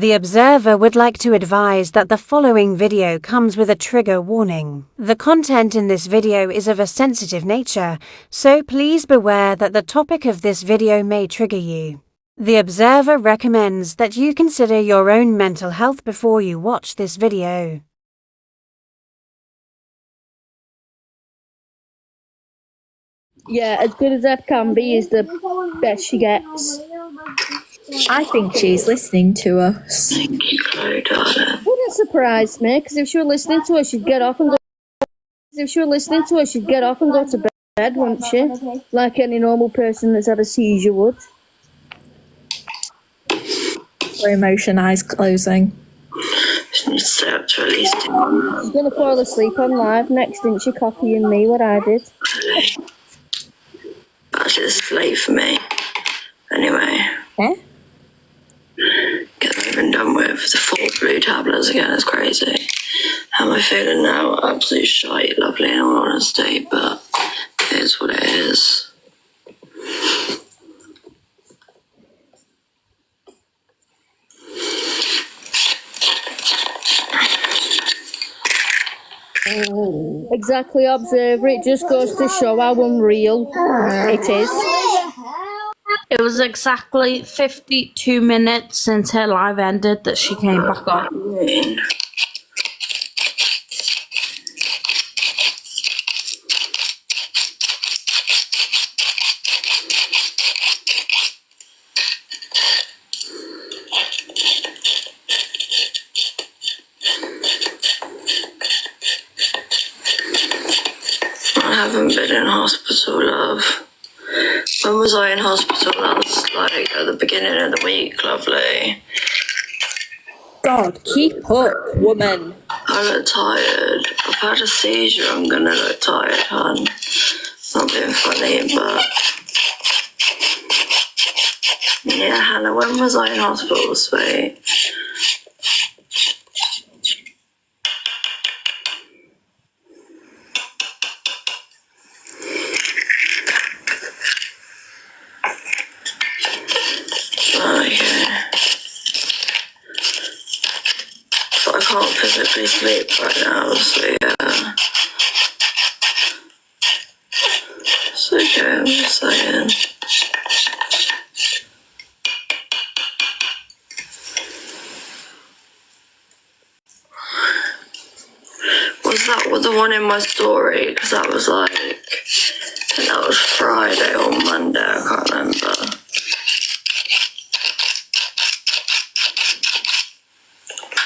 The observer would like to advise that the following video comes with a trigger warning. The content in this video is of a sensitive nature, so please beware that the topic of this video may trigger you. The observer recommends that you consider your own mental health before you watch this video. Yeah, as good as that can be is the best she gets. I think she's listening to us. Thank you, Chloe, darling. Wouldn't surprise me, because if she were listening to us, she'd get off and go. If she were listening to us, she'd get off and go to bed, wouldn't she? Like any normal person that's had a seizure would. Slow motion, eyes closing. She needs to stay up to at least 2 hours. She's gonna fall asleep on live next, isn't she? Copying me what I did. Actually, this is late for me. Anyway. Eh? Get them even done with. The 4 blue tablets again is crazy. How am I feeling now? Absolute shite, lovely in all honesty, but it is what it is. Exactly, observer. It just goes to show how unreal it is. It was exactly 52 minutes since her live ended that she came back on. I haven't been in hospital, love. When was I in hospital? That was like at the beginning of the week, lovely. God, keep up, woman. I look tired. I've had a seizure, I'm gonna look tired, hon. Not being funny, but... Yeah, Hannah, when was I in hospital, sweet? I can't physically sleep right now, so yeah. It's okay, I'm just saying. Was that the one in my story? Because that was like, I think that was Friday or Monday, I can't remember.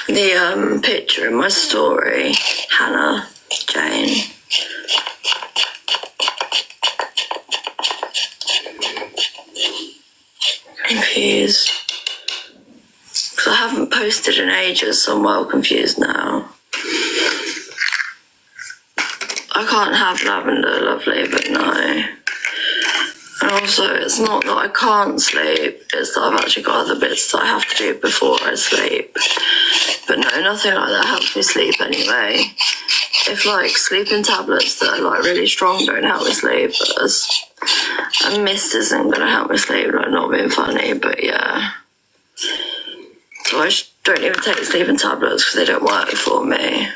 The picture in my story, Hannah, Jane. Confused. Because I haven't posted in ages, so I'm well confused now. I can't have lavender, lovely, but no. And also, it's not that I can't sleep, it's that I've actually got other bits that I have to do before I sleep. But no, nothing like that helps me sleep anyway. If like sleeping tablets that are like really strong don't help me sleep, a mist isn't gonna help me sleep, like not being funny, but yeah. So I don't even take sleeping tablets because they don't work for me.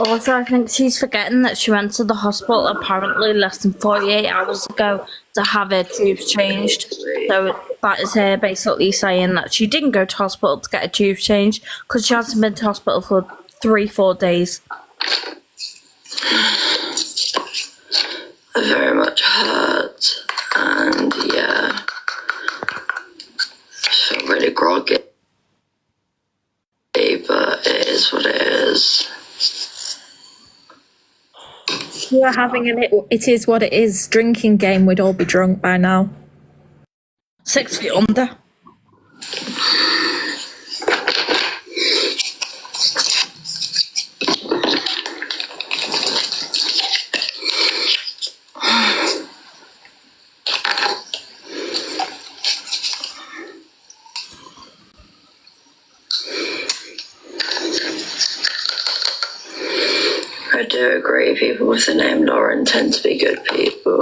Also, I think she's forgetting that she went to the hospital apparently less than 48 hours ago to have her tubes changed. So that is her basically saying that she didn't go to hospital to get her tubes changed because she hasn't been to hospital for 3-4 days. I very much hurt, and yeah, I feel really groggy, but it is what it is. We were having an it is what it is drinking game, we'd all be drunk by now. 6 feet under. I do agree, people with the name Lauren tend to be good people.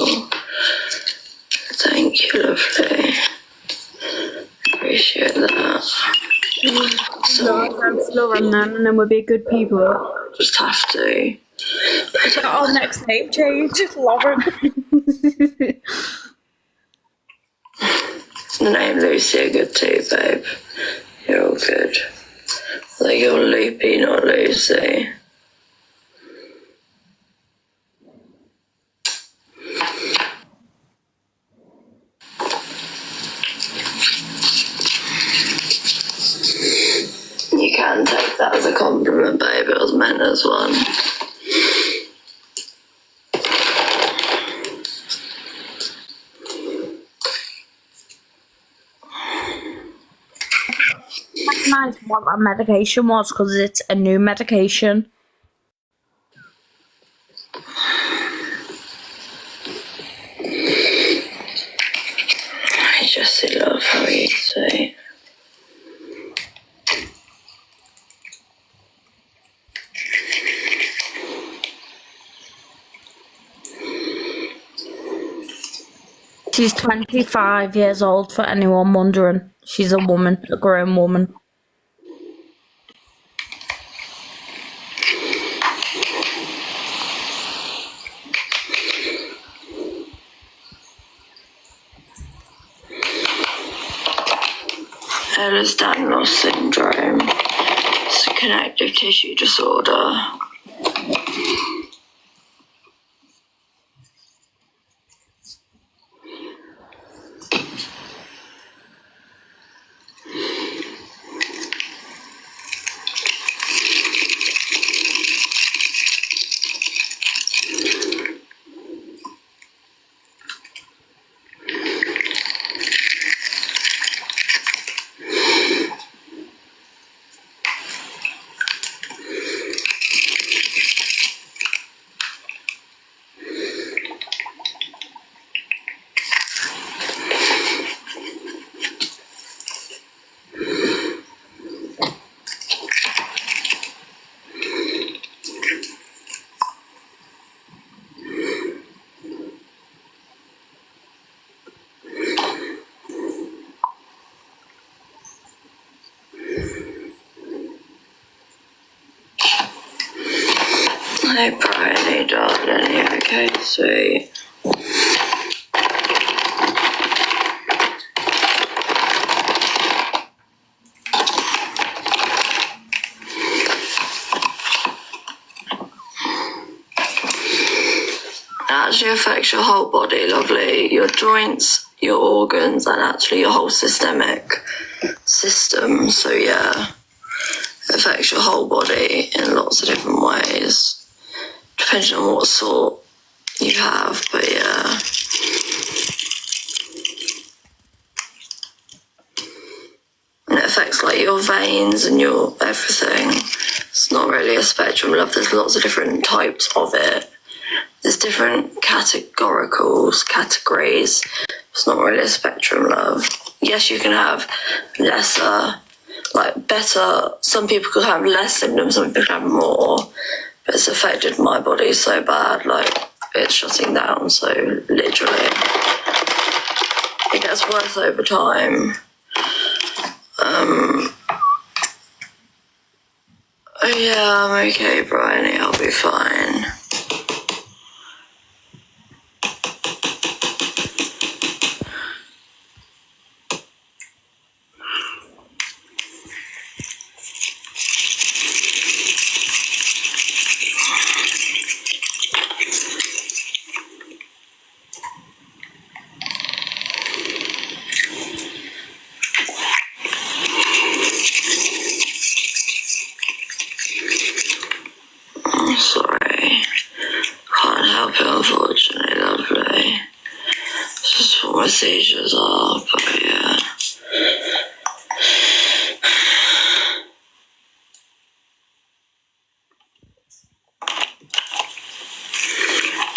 Thank you, lovely. Appreciate that. ourselves to Lauren then, and then we'll be good people. Just have to. Is that our next name change? Lauren. The name Lucy are good too, babe. You're all good. Like you're Loopy, not Lucy. You can take that as a compliment, babe. It was meant as one. Recognised what that medication was because it's a new medication. I just love how you say. She's 25 years old, for anyone wondering. She's a woman, a grown woman. Ehlers-Danlos syndrome. It's a connective tissue disorder. Hey, Bryony, darling, you okay, sweet? It actually affects your whole body, lovely. Your joints, your organs, and actually your whole systemic system. So yeah, it affects your whole body in lots of different ways, depending on what sort you have, but yeah. And it affects like your veins and your everything. It's not really a spectrum, love. There's lots of different types of it. There's different categories. It's not really a spectrum, love. Yes, you can have lesser, like better. Some people could have less symptoms, some people could have more. But it's affected my body so bad, like it's shutting down. So literally, it gets worse over time. Oh yeah, I'm okay, Bryony. I'll be fine. I'm sorry. Can't help it, unfortunately, lovely. It's just what my seizures are, but yeah.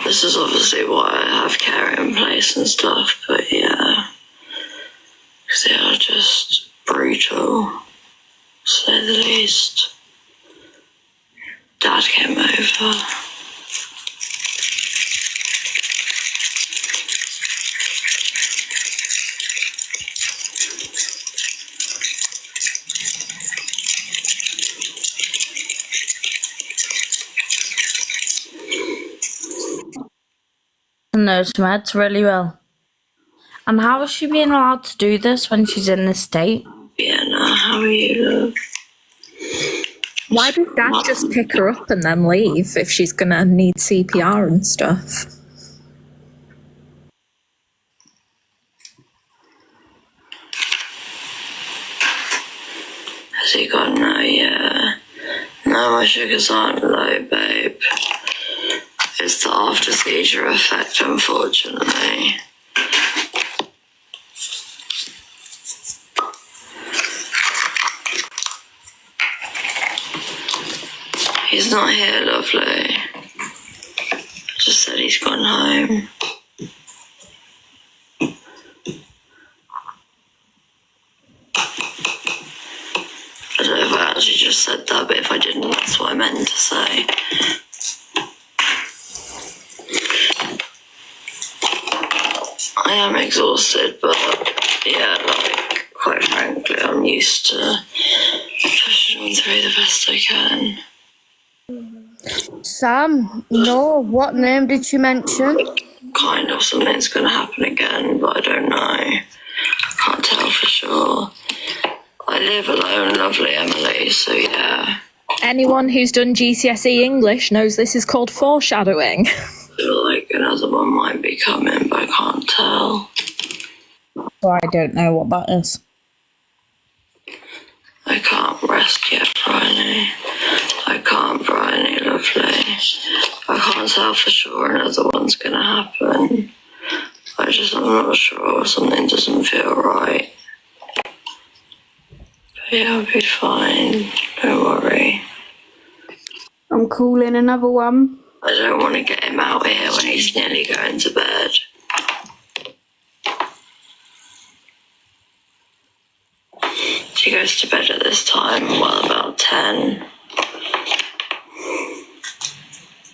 This is obviously why I have care in place and stuff, but yeah. Because they are just brutal, to say the least. Dad came over. taken those meds really well. And how is she being allowed to do this when she's in this state? Vienna, how are you, love? Why did Dad just pick her up and then leave if she's gonna need CPR and stuff? Has he gone now? Yeah. No, my sugars aren't low, babe. It's the after seizure effect, unfortunately. He's not here, lovely. I just said he's gone home. I don't know if I actually just said that, but if I didn't, that's what I meant to say. I am exhausted, but yeah, like, quite frankly, I'm used to pushing on through the best I can. Sam, no, what name did she mention? Kind of something's going to happen again, but I don't know. Can't tell for sure. I live alone, lovely Emily, so yeah. Anyone who's done GCSE English knows this is called foreshadowing. I feel like another one might be coming, but I can't tell. Well, I don't know what that is. I can't rest yet, Bryony. I can't, Bryony, lovely. I can't tell for sure another one's going to happen. I'm not sure. Something doesn't feel right. But yeah, I'll be fine. Don't worry. I'm calling another one. I don't want to get him out here when he's nearly going to bed. He goes to bed at this time, well, about 10.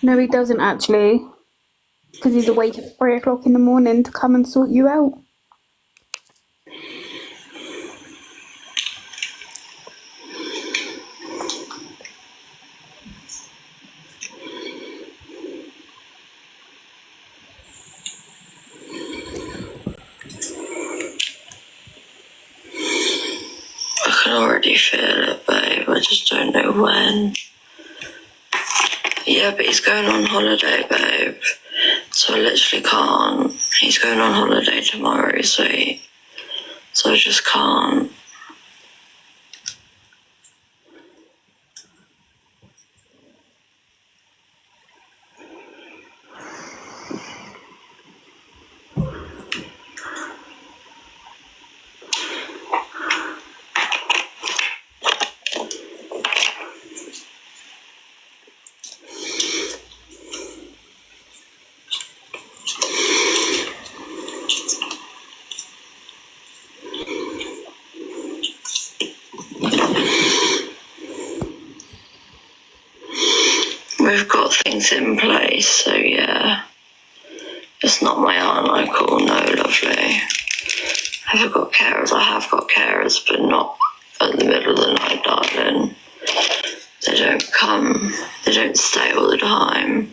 No, he doesn't actually. Because he's awake at 3 o'clock in the morning to come and sort you out. I can already feel it, babe. I just don't know when. Yeah, but he's going on holiday, babe. So I literally can't. He's going on holiday tomorrow, sweet. So I just can't. We've got things in place, so yeah. It's not my aunt I call, no, lovely. Have I got carers? I have got carers, but not at the middle of the night, darling. They don't come, they don't stay all the time.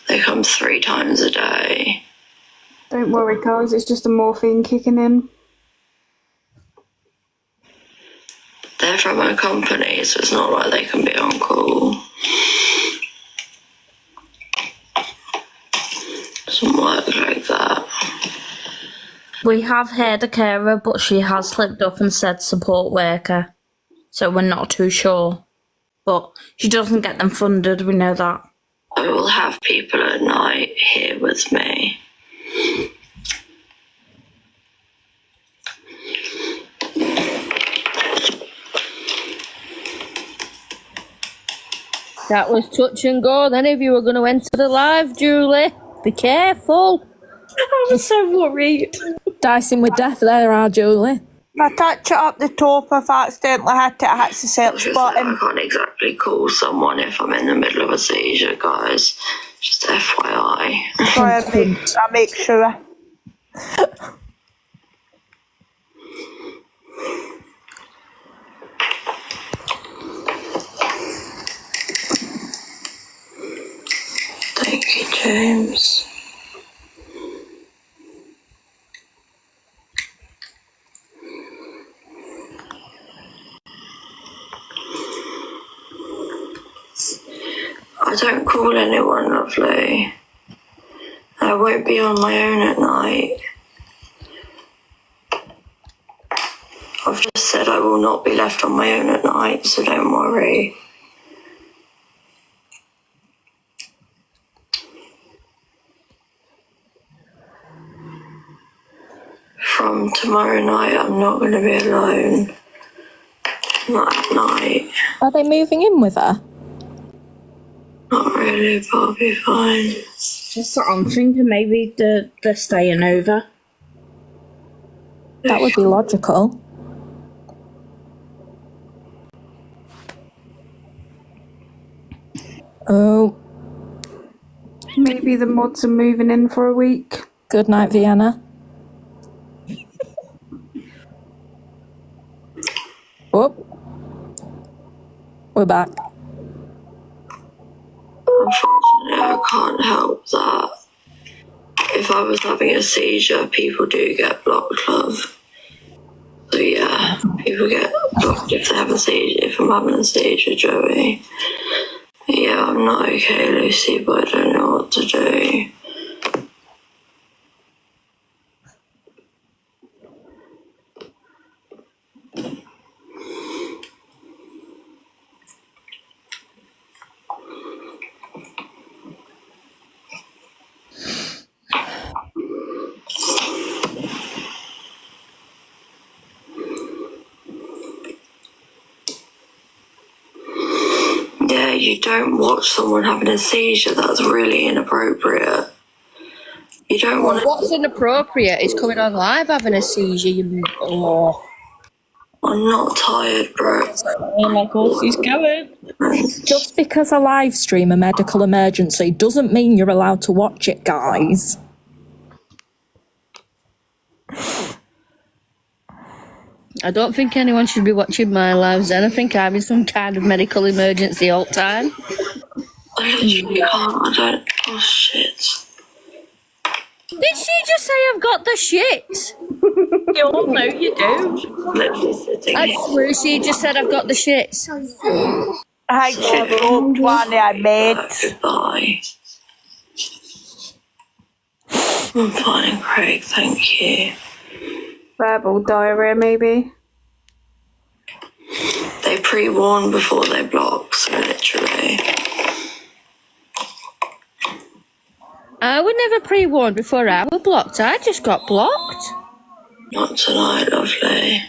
They come 3 times a day. Don't worry, guys, it's just a morphine kicking in. They're from a company, so it's not like they can be on call. Doesn't work like that. We have heard a carer, but she has slipped up and said support worker. So we're not too sure. But she doesn't get them funded, we know that. I will have people at night here with me. That was touch and go. Then if you were going to enter the live, Julie, be careful. I was so worried. Dicing with death there, are Julie. I touch it up the top. If I accidentally hit it, I hit the search I button. can't exactly call someone if I'm in the middle of a seizure, guys. Just FYI. So I make sure. Thank you, James. don't call anyone, lovely. I won't be on my own at night. I've just said I will not be left on my own at night, so don't worry. From tomorrow night, I'm not going to be alone. Not at night. Are they moving in with her? Not really, but I'll be fine. Just what I'm thinking, maybe they're staying over. That would be logical. Oh, Maybe the mods are moving in for a week. good night, Vienna. Oh, we're back. Unfortunately, I can't help that. If I was having a seizure, people do get blocked, love. So yeah, people get blocked if they have a seizure. If I'm having a seizure, Joey. Yeah, I'm not okay, Lucy, but I don't know what to do. Yeah, you don't watch someone having a seizure. That's really inappropriate. You don't want to... What's inappropriate is coming on live having a seizure. I'm not tired, bro. Oh my god, he's going. Just because I live stream a medical emergency doesn't mean you're allowed to watch it, guys. I don't think anyone should be watching my lives then. I think I'm in some kind of medical emergency all the time. I literally can't. I don't... Oh, shit. Did she just say I've got the shit? You all know you do. Literally sitting I here. swear she just said I've got the shits. I should hope one I made. Goodbye. I'm fine, Craig, thank you. Verbal diarrhea, maybe. They pre-warn before they block, so literally. I was never pre-warned before I was blocked. I just got blocked. Not tonight, lovely.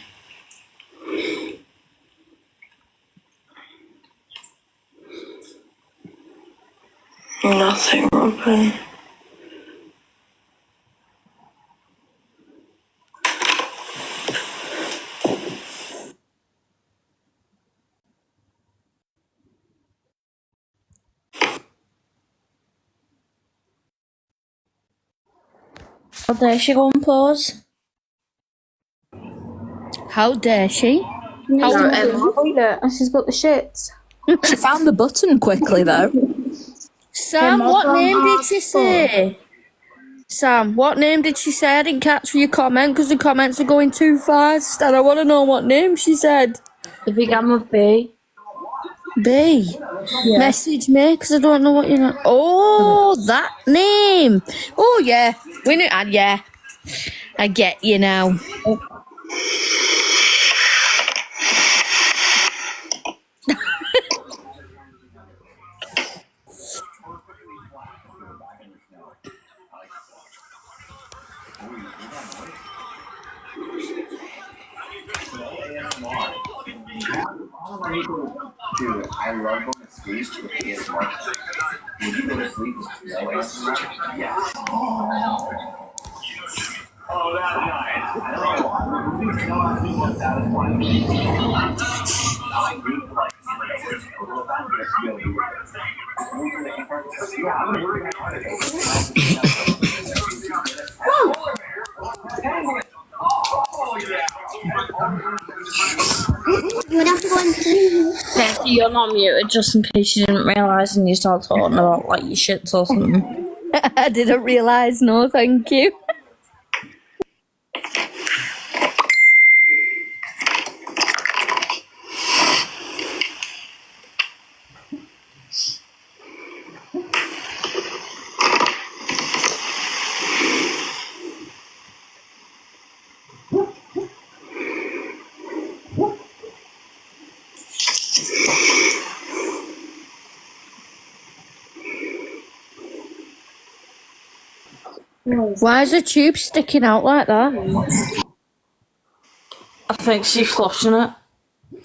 Nothing, Robin. Oh, there she go and pause. How dare she? How How toilet and she's got the shits. She found the button quickly, though. Sam, what name did she say? Sam, what name did she say? I didn't catch your comment because the comments are going too fast and I want to know what name she said. It began with B. B. Yeah. Message me because I don't know what you're not. Oh, that name. Oh, yeah. We knew. Yeah. I get you now. Dude, I love going to sleep with ASMR. Would you go to sleep with no ASMR? Yes. Oh, that's nice. I don't know. You know, I think that's satisfying. I do like it's a little bit of just go do it. Yeah, I'm working on it. Oh, yeah. You would have to go and see. Becky, you're not muted just in case you didn't realise and you start talking about like your shits or something. I didn't realise. No, thank you. Why is the tube sticking out like that? I think she's flushing it.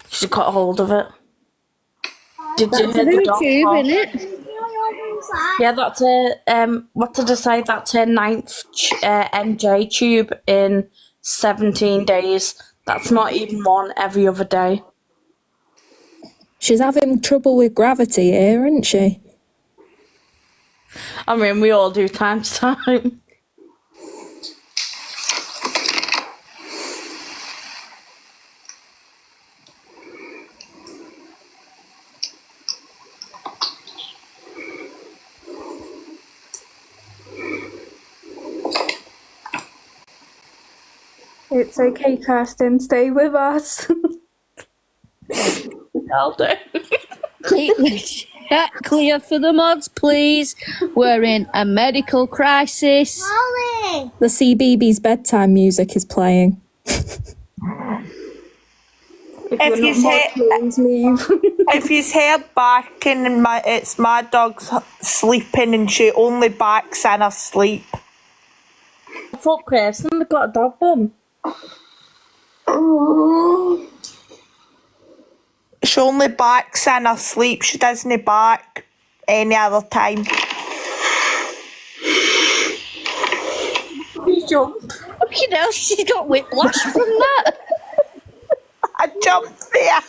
She got hold of it. Did you hear the dog tube, flush? innit? Yeah, that's her, what did I say? That's her 9th MJ tube in 17 days. That's not even one every other day. She's having trouble with gravity here, isn't she? I mean, we all do time to time. It's okay, Kirsten. Stay with us. I'll do. Keep the chat clear for the mods, please. We're in a medical crisis. Molly! The CBeebies bedtime music is playing. If you heard barking and it's my dog's sleeping and she only barks in her sleep. I thought Kirsten had got a dog bun. She only barks in her sleep. She doesn't bark any other time. You jump. You know, she's got whiplash from that. I jumped there.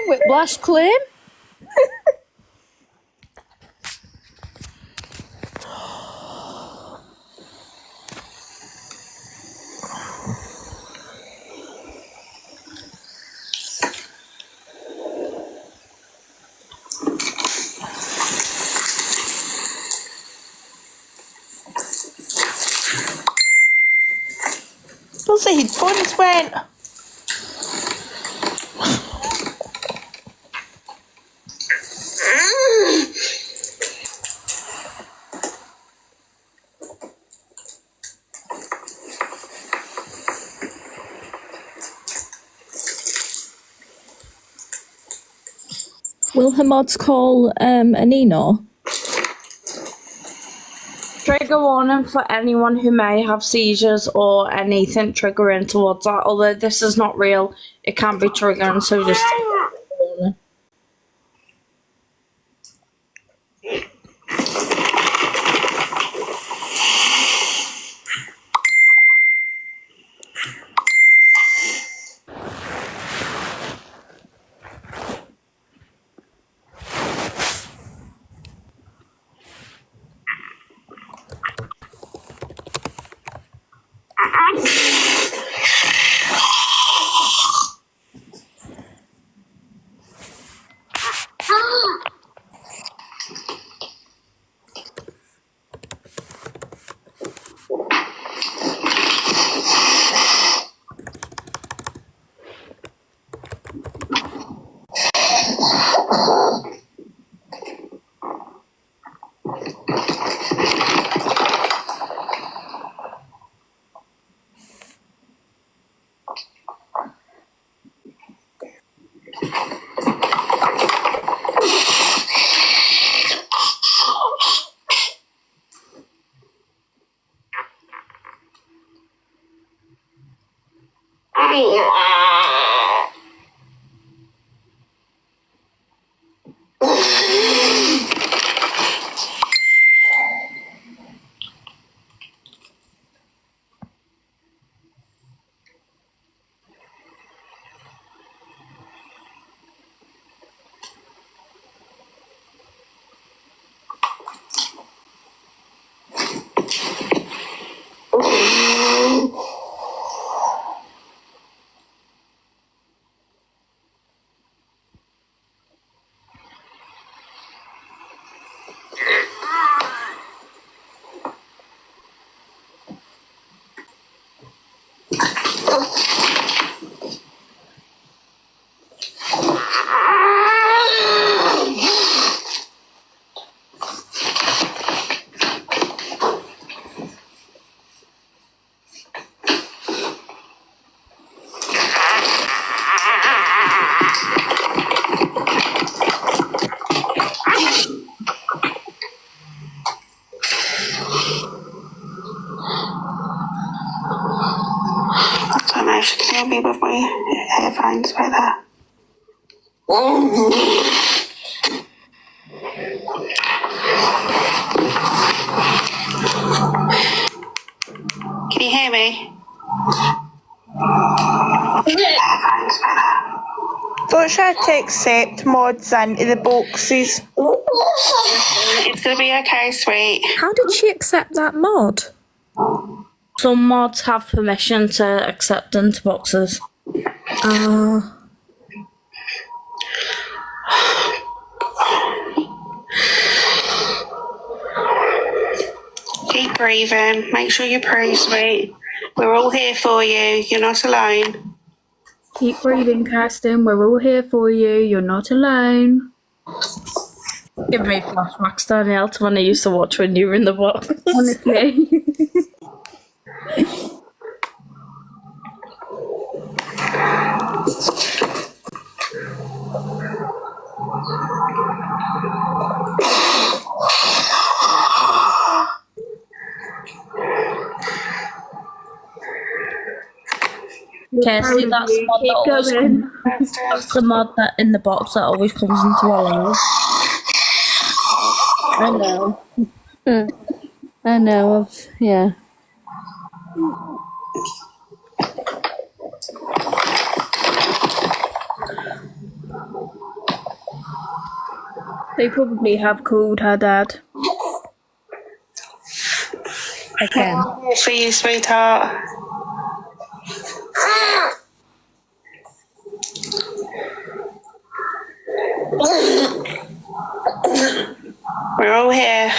Whiplash claim. Those headphones went. Will her mods call Anino? Trigger warning for anyone who may have seizures or anything triggering towards that. Although this is not real, it can be triggering, so just... don't know if she can hear me with my headphones right there. Can you hear me? Don't try to accept mods into the boxes. It's going to be okay, sweet. How did she accept that mod? Some mods have permission to accept into boxes. Keep breathing. Make sure you pray, sweet. We're all here for you. You're not alone. Keep breathing, Kirsten. We're all here for you. You're not alone. Give me flashbacks, Danielle, to when I used to watch when you were in the box. Honestly. Kirsty, that's the mod that always that's the mod that in the box that always comes into our lives. I know. I know. Yeah. They probably have called her dad. Again. For you, sweetheart. We're all here.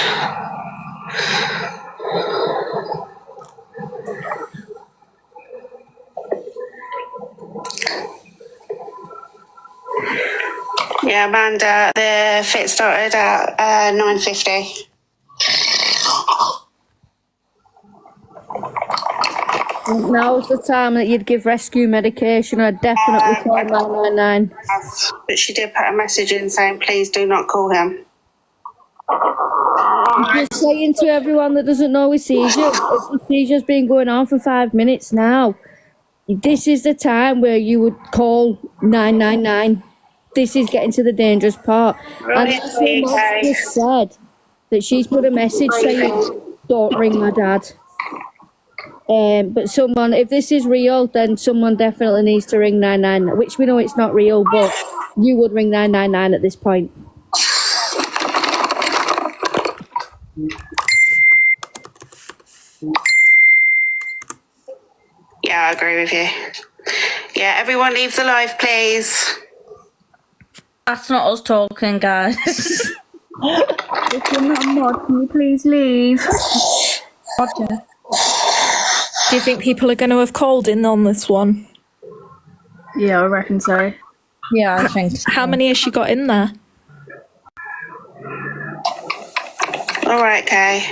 Yeah, Amanda, the fit started at 9:50. Now's the time that you'd give rescue medication. I'd definitely call 999. But she did put a message in saying, please do not call him. Just saying to everyone that doesn't know with seizure, the seizure's been going on for 5 minutes now. This is the time where you would call 999. This is getting to the dangerous part. And that's what Mom just said, that she's put a message saying, don't ring my dad. But someone, if this is real, then someone definitely needs to ring 999, which we know it's not real, but you would ring 999 at this point. Yeah, I agree with you. Yeah, everyone leave the live, please. That's not us talking, guys. If you're not a mod, can you please leave? Roger. Do you think people are going to have called in on this one? Yeah, I reckon so. Yeah, I think so. How many has she got in there? All right, Kay.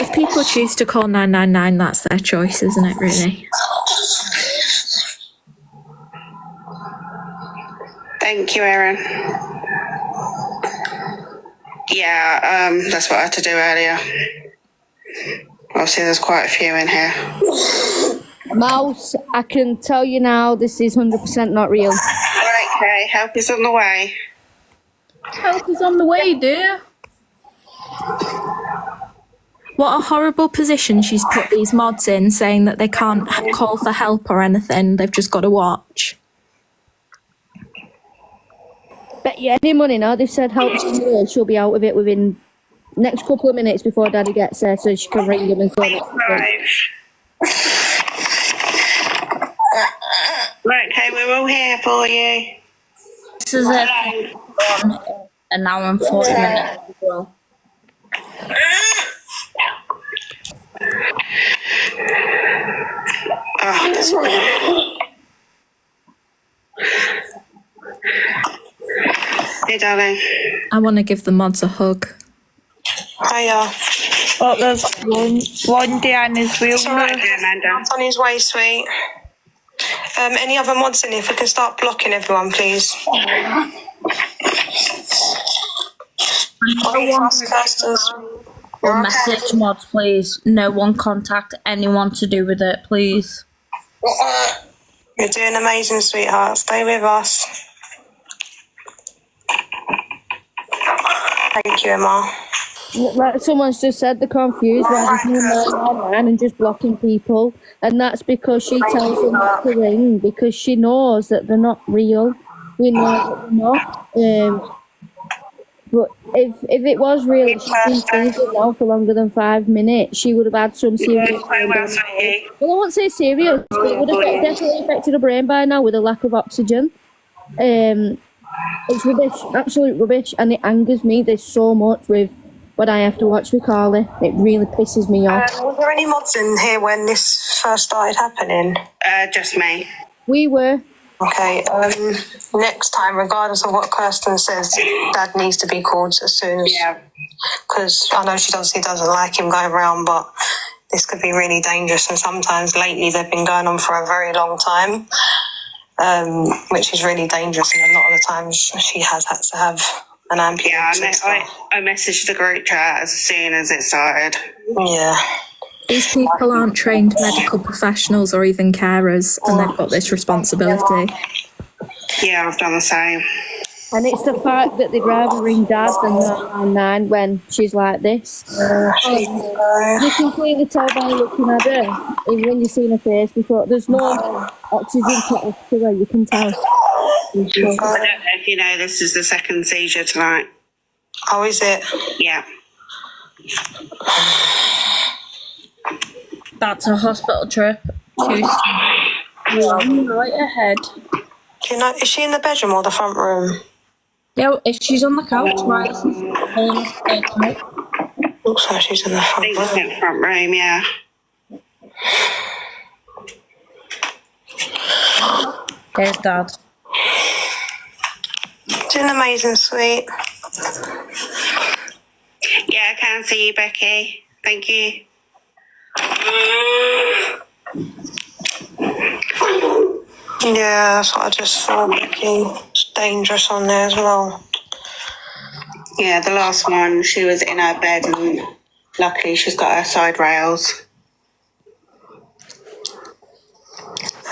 If people choose to call 999, that's their choice, isn't it, really? Thank you, Erin. Yeah, that's what I had to do earlier. Obviously, there's quite a few in here. Mouse, I can tell you now, this is 100% not real. Right, Kay, help is on the way. Help is on the way, dear. What a horrible position she's put these mods in, saying that they can't call for help or anything. They've just got to watch. Bet you any money now, they've said help's on the way, she'll be out of it within next couple of minutes before Daddy gets there, so she can ring him and say Right. Right, Kay, we're all here for you. This is an hour and 40 minutes as well. Oh, that's brilliant. Hey, darling. I want to give the mods a hug. Hiya. Oh, there's one down as well. It's all right, Amanda. That's on his way, sweet. Any other mods in here? If we can start blocking everyone, please. Kirsten's. Or message mods, please. No one contact anyone to do with it, please. You're doing amazing, sweetheart. Stay with us. Thank you, Emma. Like someone's just said, they're confused why there's no 999 and just blocking people. And that's because she tells them not to ring, because she knows that they're not real. We know that they're not. But if it was real, she's been seizing now for longer than 5 minutes, she would have had some serious brain damage. Well, I won't say serious, but it would have definitely affected her brain by now with a lack of oxygen. It's rubbish, absolute rubbish, and it angers me. There's so much with what I have to watch with Carly. It really pisses me off. Was there any mods in here when this first started happening? Just me. We were. Okay, next time, regardless of what Kirsten says, Dad needs to be called as soon as... Yeah. Because I know she doesn't like him going around, but this could be really dangerous, and sometimes lately they've been going on for a very long time, which is really dangerous, and a lot of the times she has had to have an ambulance. Yeah, I messaged the group chat as soon as it started. Yeah. These people aren't trained medical professionals or even carers, and they've got this responsibility. Yeah, I've done the same. And it's the fact that they'd rather ring Dad than 999 when she's like this. You can clearly tell by looking at her, even when you've seen her face before. There's no oxygen to her, you can tell. I don't know if you know, this is the second seizure tonight. Oh, is it? Yeah. That's a hospital trip. Right ahead. Do you know, is she in the bedroom or the front room? Yeah, if she's on the couch, right? Looks like she's in the I front think it's in room. the front room, yeah. There's Dad. Doing amazing, sweet. Yeah, I can see you, Becky. Thank you. Yeah, that's what I just saw, Becky. It's dangerous on there as well. Yeah, the last one, she was in her bed and luckily she's got her side rails.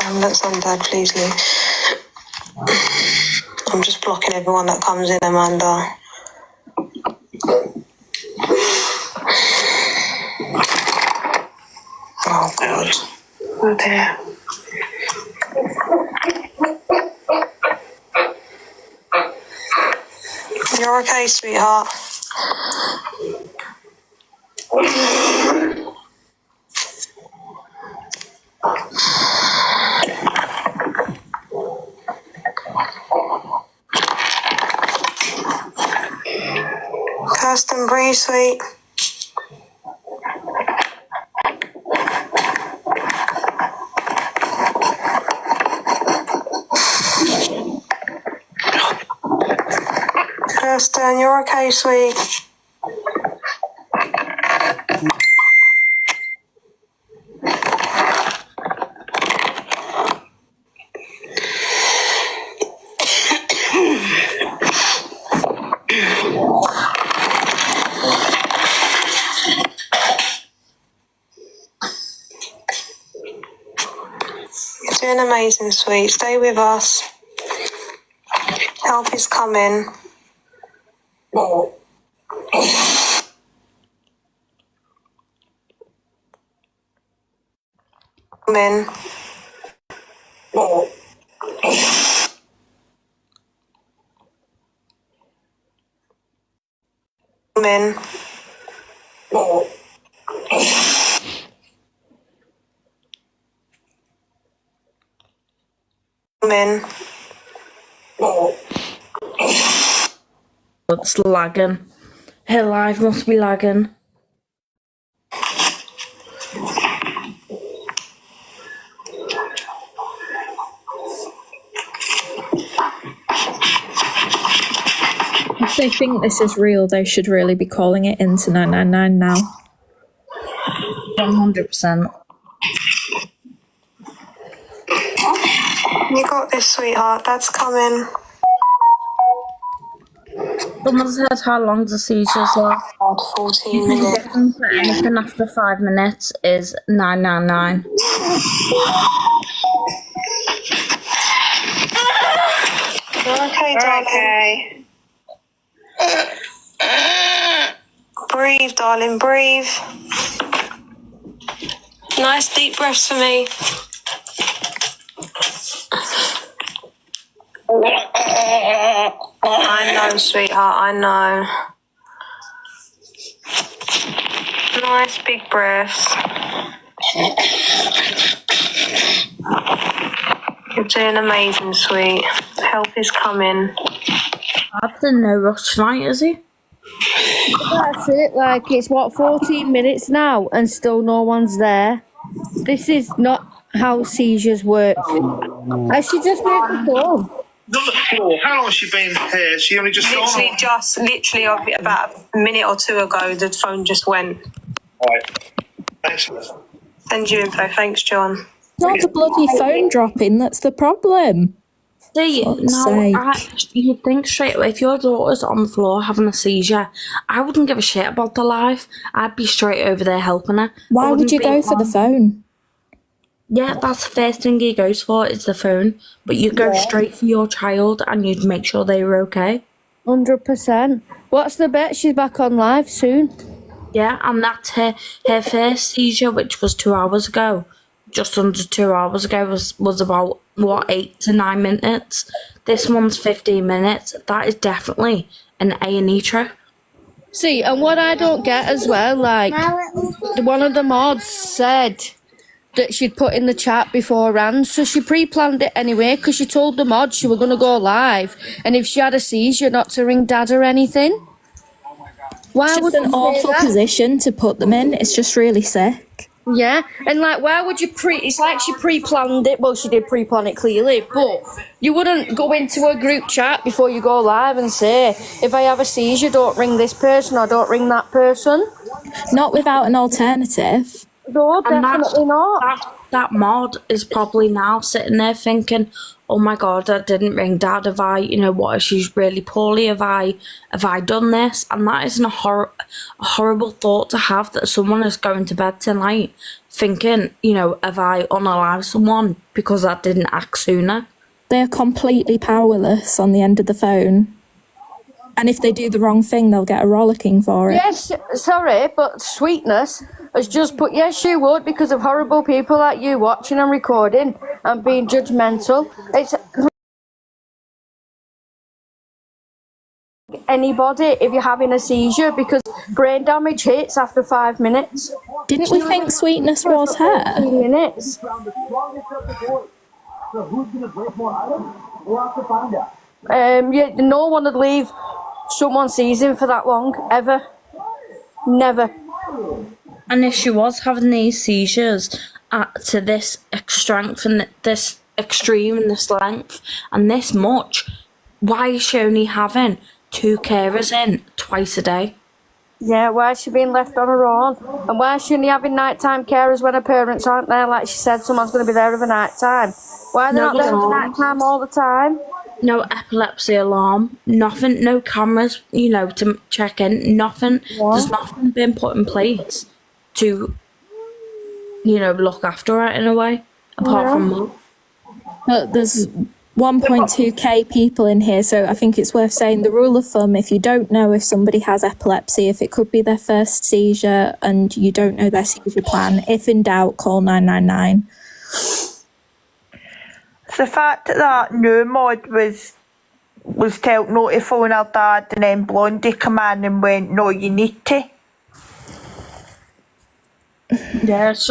That's on Dad, please, Lee. I'm just blocking everyone that comes in, Amanda. Oh, God. Oh, dear. You're okay, sweetheart? Kirsten, breathe, sweet. Kirsten, you're okay, sweet. You're doing amazing, sweet. Stay with us. Help is coming. Coming. Coming. Coming. It's lagging. Her live must be lagging. If they think this is real, they should really be calling it into 999 now. 100%. You got this, sweetheart. Dad's coming. Someone said how long the seizures last. 14 minutes. Anything after 5 minutes is 999. Okay, darling. Breathe, darling, breathe. Nice deep breaths for me. I know, sweetheart, I know. Nice big breaths. You're doing amazing, sweet. Help is coming. Dad's in no rush tonight, is he? That's it, like, it's what, 14 minutes now, and still no one's there. This is not how seizures work. I should just make a call. On the floor. How long has she been here? She only just Literally about a minute or two ago, the phone just went. Right. Thanks. Send you info. Thanks, John. It's not the bloody phone dropping that's the problem. See, you'd think straight away, if your daughter's on the floor having a seizure, I wouldn't give a shit about the life. I'd be straight over there helping her. Why would you go for the phone? Yeah, that's the first thing he goes for, is the phone. But you go straight for your child and you'd make sure they were okay. 100%. What's the bet? She's back on live soon. Yeah, and that's her first seizure, which was 2 hours ago. Just under 2 hours ago was about, 8 to 9 minutes. This one's 15 minutes. That is definitely an A&E trip. See, and what I don't get as well, like, one of the mods said that she'd put in the chat beforehand, so she pre-planned it anyway, because she told the mods she were going to go live, and if she had a seizure, not to ring Dad or anything. Why It's would just an awful position to put them in. It's just really sick. Yeah, and like, why would you it's like she pre-planned it. Well, she did pre-plan it clearly, but you wouldn't go into a group chat before you go live and say, if I have a seizure, don't ring this person or don't ring that person. Not without an alternative. No, definitely not. That mod is probably now sitting there thinking, oh my God, I didn't ring Dad. Have I, what if she's really poorly? Have I done this? And that isn't a horrible thought to have, that someone is going to bed tonight thinking, have I unalived someone because I didn't act sooner? They're completely powerless on the end of the phone. And if they do the wrong thing, they'll get a rollicking for it. Yes, sorry, but Sweetness has just put, yes, you would, because of horrible people like you watching and recording and being judgmental. It's anybody if you're having a seizure, because brain damage hits after 5 minutes. Didn't we think Sweetness was her? 15 minutes. Yeah, no one would leave someone seizing for that long, ever. Never. And if she was having these seizures to this strength and this extreme and this length and this much, why is she only having 2 carers in twice a day? Yeah, why is she being left on her own? And why is she only having nighttime carers when her parents aren't there? Like she said, someone's going to be there over night time. Why are they not there over night time all the time? No epilepsy alarm, nothing, no cameras, to check in, nothing. Yeah. There's nothing been put in place to, look after her in a way, apart from mum. There's 1.2k people in here, so I think it's worth saying the rule of thumb, if you don't know if somebody has epilepsy, if it could be their first seizure and you don't know their seizure plan, if in doubt, call 999. The fact that new mod was told not to phone her dad, and then Blondie come in and went, no, you need to. Yeah, it's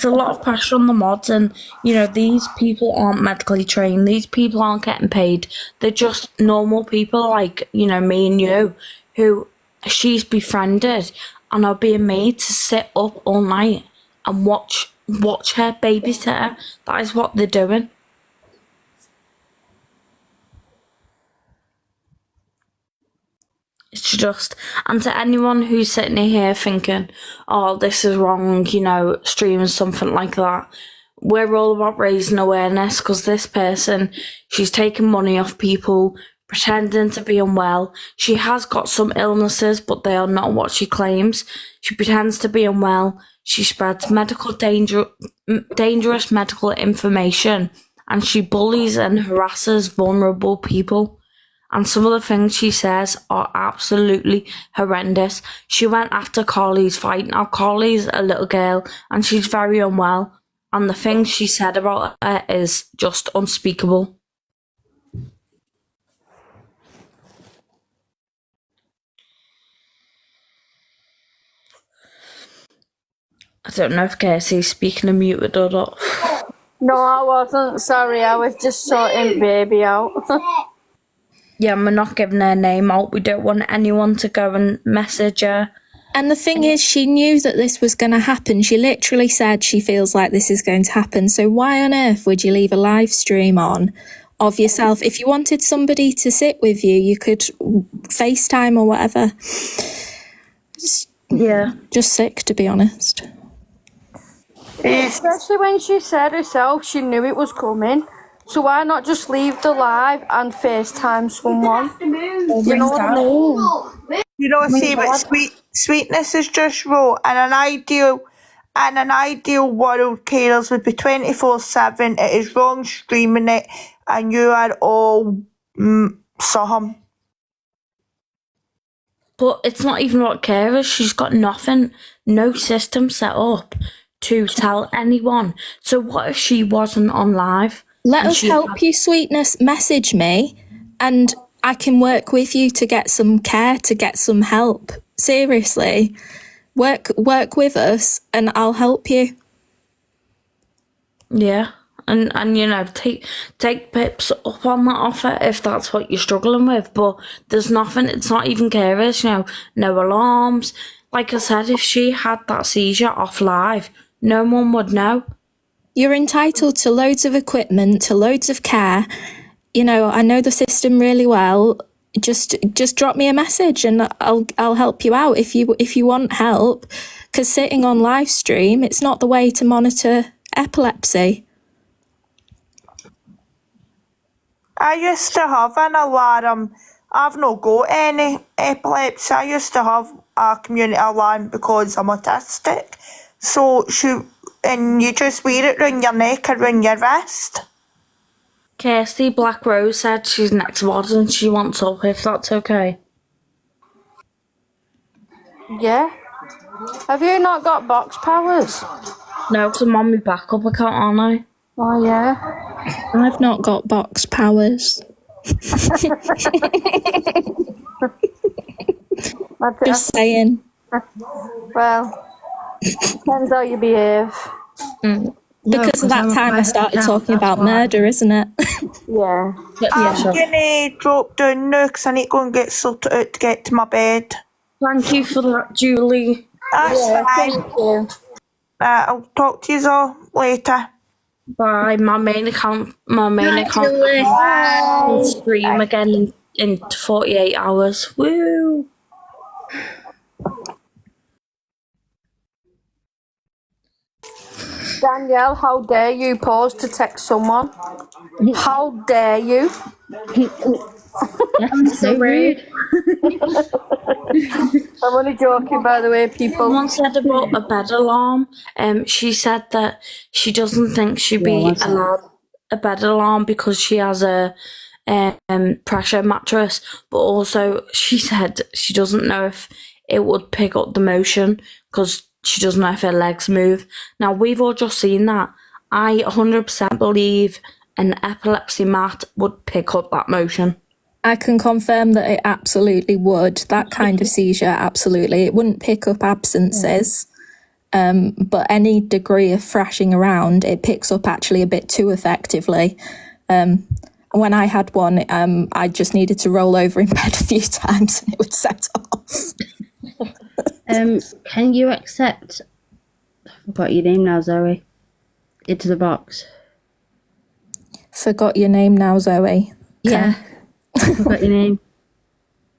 a lot of pressure on the mods, and these people aren't medically trained. These people aren't getting paid. They're just normal people like me and you, who she's befriended and are being made to sit up all night and watch her babysit her. That is what they're doing. It's just, and to anyone who's sitting here thinking, oh, this is wrong, streaming something like that, we're all about raising awareness, because this person, she's taking money off people, pretending to be unwell. She has got some illnesses, but they are not what she claims. She pretends to be unwell. She spreads dangerous medical information, and she bullies and harasses vulnerable people. And some of the things she says are absolutely horrendous. She went after Carly's fight. Now, Carly's a little girl, and she's very unwell. And the things she said about her is just unspeakable. I don't know if Kirsty's speaking and muted or not. No, I wasn't. Sorry, I was just sorting baby out. Yeah, we're not giving her name out. We don't want anyone to go and message her. And the thing is, she knew that this was going to happen. She literally said she feels like this is going to happen. So why on earth would you leave a live stream on of yourself? If you wanted somebody to sit with you, you could FaceTime or whatever. Just sick, to be honest. Especially when she said herself she knew it was coming. So why not just leave the live and FaceTime someone? You know what I mean? You know, see, but sweetness is just raw. And an ideal world, carers would be 24/7. It is wrong streaming it, and you are all sohum. But it's not even about carers. She's got nothing, no system set up to tell anyone. So what if she wasn't on live? Let us help you, sweetness. Message me and I can work with you to get some care, to get some help. Seriously. Work with us and I'll help you. Yeah. And you know, take Pips up on that offer if that's what you're struggling with. But there's nothing, it's not even carers, you know, no alarms. Like I said, if she had that seizure off live, no one would know. You're entitled to loads of equipment, to loads of care. You know, I know the system really well. Just drop me a message and I'll help you out if you want help. Because sitting on live stream, it's not the way to monitor epilepsy. I used to have an alarm. I've not got any epilepsy. I used to have a community alarm because I'm autistic. So and you just wear it round your neck or round your wrist. Kirsty Black Rose said she's next mod and she wants help if that's okay. Yeah. Have you not got box powers? No, because I'm on my backup account, aren't I? Oh, yeah. I've not got box powers. Just saying. Well, depends how you behave. Because of that time I started talking about murder, isn't it? Yeah. I'm gonna drop down now because I need to go and get sorted out to get to my bed. Thank you for that, Julie. That's fine. Thank you. I'll talk to you all later. Bye. My main account will stream again in 48 hours. Woo! Danielle, how dare you pause to text someone? How dare you? I'm so rude. I'm only joking, by the way, people. Someone said about a bed alarm. She said that she doesn't think she'd be allowed a bed alarm because she has a pressure mattress, but also she said she doesn't know if it would pick up the motion because she doesn't know if her legs move. Now, we've all just seen that. I 100% believe an epilepsy mat would pick up that motion. I can confirm that it absolutely would. That kind of seizure, absolutely. It wouldn't pick up absences, but any degree of thrashing around, it picks up actually a bit too effectively. When I had one, I just needed to roll over in bed a few times and it would set off. Can you accept... I forgot your name now, Zoe. Into the box. Forgot your name now, Zoe. Yeah. I forgot your name.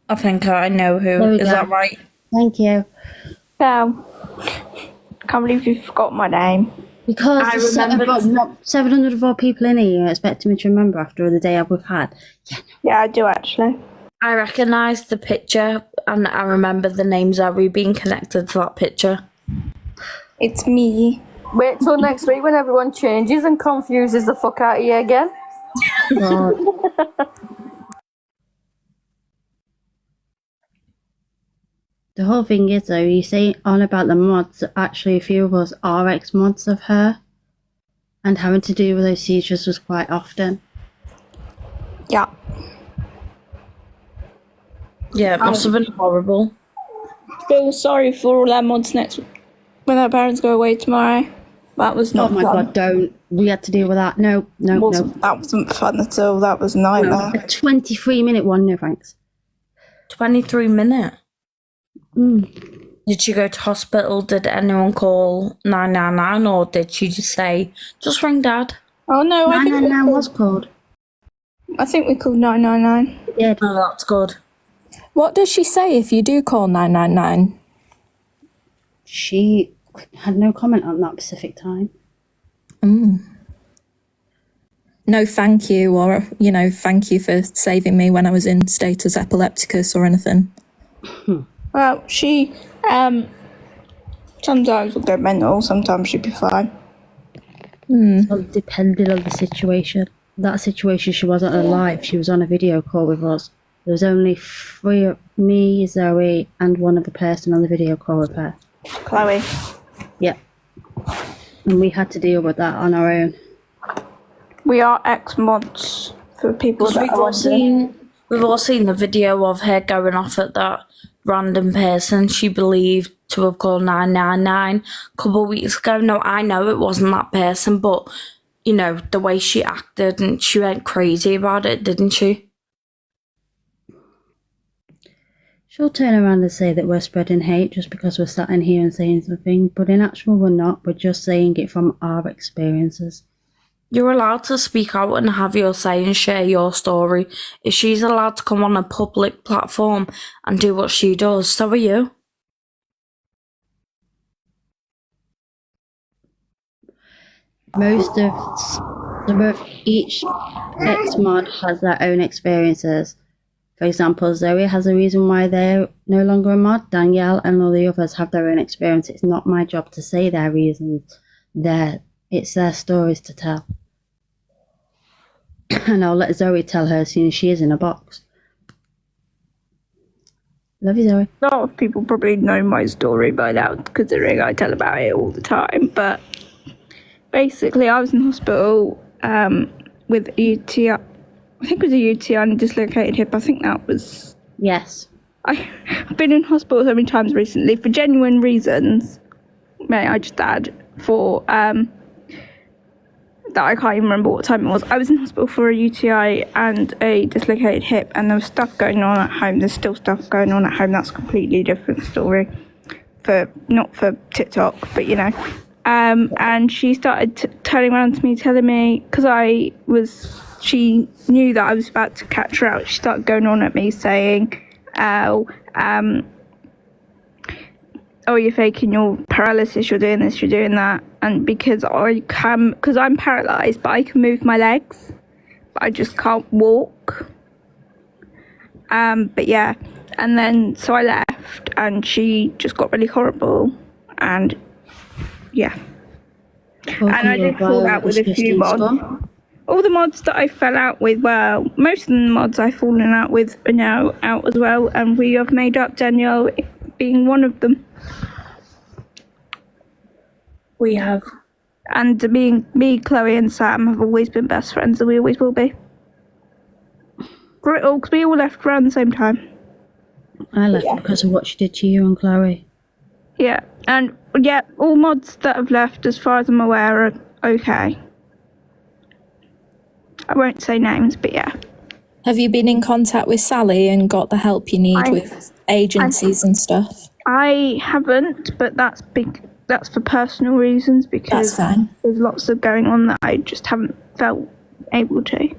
I think I know who. Is that right? Thank you. Can't believe you forgot my name. Because I there's remember- 704 people in here, you expecting me to remember after the day we've had. Yeah, I do actually. I recognised the picture and I remember the name Zoe being connected to that picture. It's me. Wait till next week when everyone changes and confuses the fuck out of you again. God. The whole thing is, though, you say on about the mods, actually a few of us are ex-mods of her, and having to do with those seizures was quite often. Yeah. Yeah, it must have been horrible. Feel sorry for all our mods next week when our parents go away tomorrow. That was not Oh my fun. God, don't. We had to deal with that. No. That wasn't fun at all. That was a nightmare. A 23-minute one, no thanks. 23 minutes? Mm. Did she go to hospital? Did anyone call 999 or did she just say, just ring Dad? Oh no, I think 999 was called. I think we called 999. Yeah. Oh, that's good. What does she say if you do call 999? She had no comment on that specific time. No thank you, or, thank you for saving me when I was in status epilepticus or anything. Well, she sometimes will go mental, sometimes she'll be fine. It depended on the situation. That situation, she wasn't alive. She was on a video call with us. There was only me, Zoe, and one other person on the video call with her. Chloe. Yeah. And we had to deal with that on our own. We are ex-mods for people that We've are all wondering. we've all seen the video of her going off at that random person she believed to have called 999 a couple of weeks ago. No, I know it wasn't that person, but, the way she acted and she went crazy about it, didn't she? She'll turn around and say that we're spreading hate just because we're sat in here and saying something, but in actual we're not. We're just saying it from our experiences. You're allowed to speak out and have your say and share your story. If she's allowed to come on a public platform and do what she does, so are you. Each ex-mod has their own experiences. For example, Zoe has a reason why they're no longer a mod. Danielle and all the others have their own experience. It's not my job to say their reasons. It's their stories to tell. And I'll let Zoe tell her as soon as she is in a box. Love you, Zoe. A lot of people probably know my story by now, considering I tell about it all the time. But basically, I was in hospital with a UTI. I think it was a UTI and a dislocated hip. I think that was... Yes. I've been in hospital so many times recently for genuine reasons. May I just add, for... that I can't even remember what time it was. I was in hospital for a UTI and a dislocated hip, and there was stuff going on at home. There's still stuff going on at home. That's a completely different story. Not for TikTok, but and she started turning around to me, telling me, because she knew that I was about to catch her out. She started going on at me saying, oh, you're faking your paralysis, you're doing this, you're doing that. And because I'm paralysed, but I can move my legs, but I just can't walk. But yeah, and then, so I left, and she just got really horrible, and yeah. And I did fall out with a few mods. All the mods that I fell out with, well, most of the mods I've fallen out with are now out as well, and we have made up, Danielle being one of them. We have. And me, Chloe and Sam have always been best friends, and we always will be. For it all, because we all left around the same time. I left because of what she did to you and Chloe. Yeah, and yeah, all mods that have left, as far as I'm aware, are okay. I won't say names, but yeah. Have you been in contact with Sally and got the help you need with agencies and stuff? I haven't, but that's for personal reasons, because there's lots of going on that I just haven't felt able to.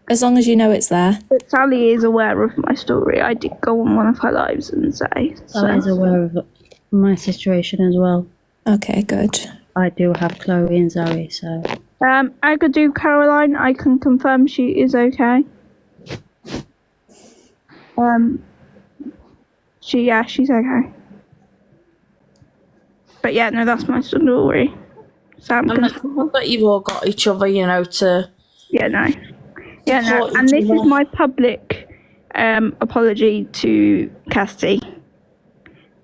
As long as you know it's there. But Sally is aware of my story. I did go on one of her lives and say. Sally's aware of my situation as well. Okay, good. I do have Chloe and Zoe, so. I could do Caroline. I can confirm she is okay. She's okay. But yeah, no, that's my story. Sam And it's good that you've all got each other, you know, to... Yeah, no. And this is my public apology to Cassie,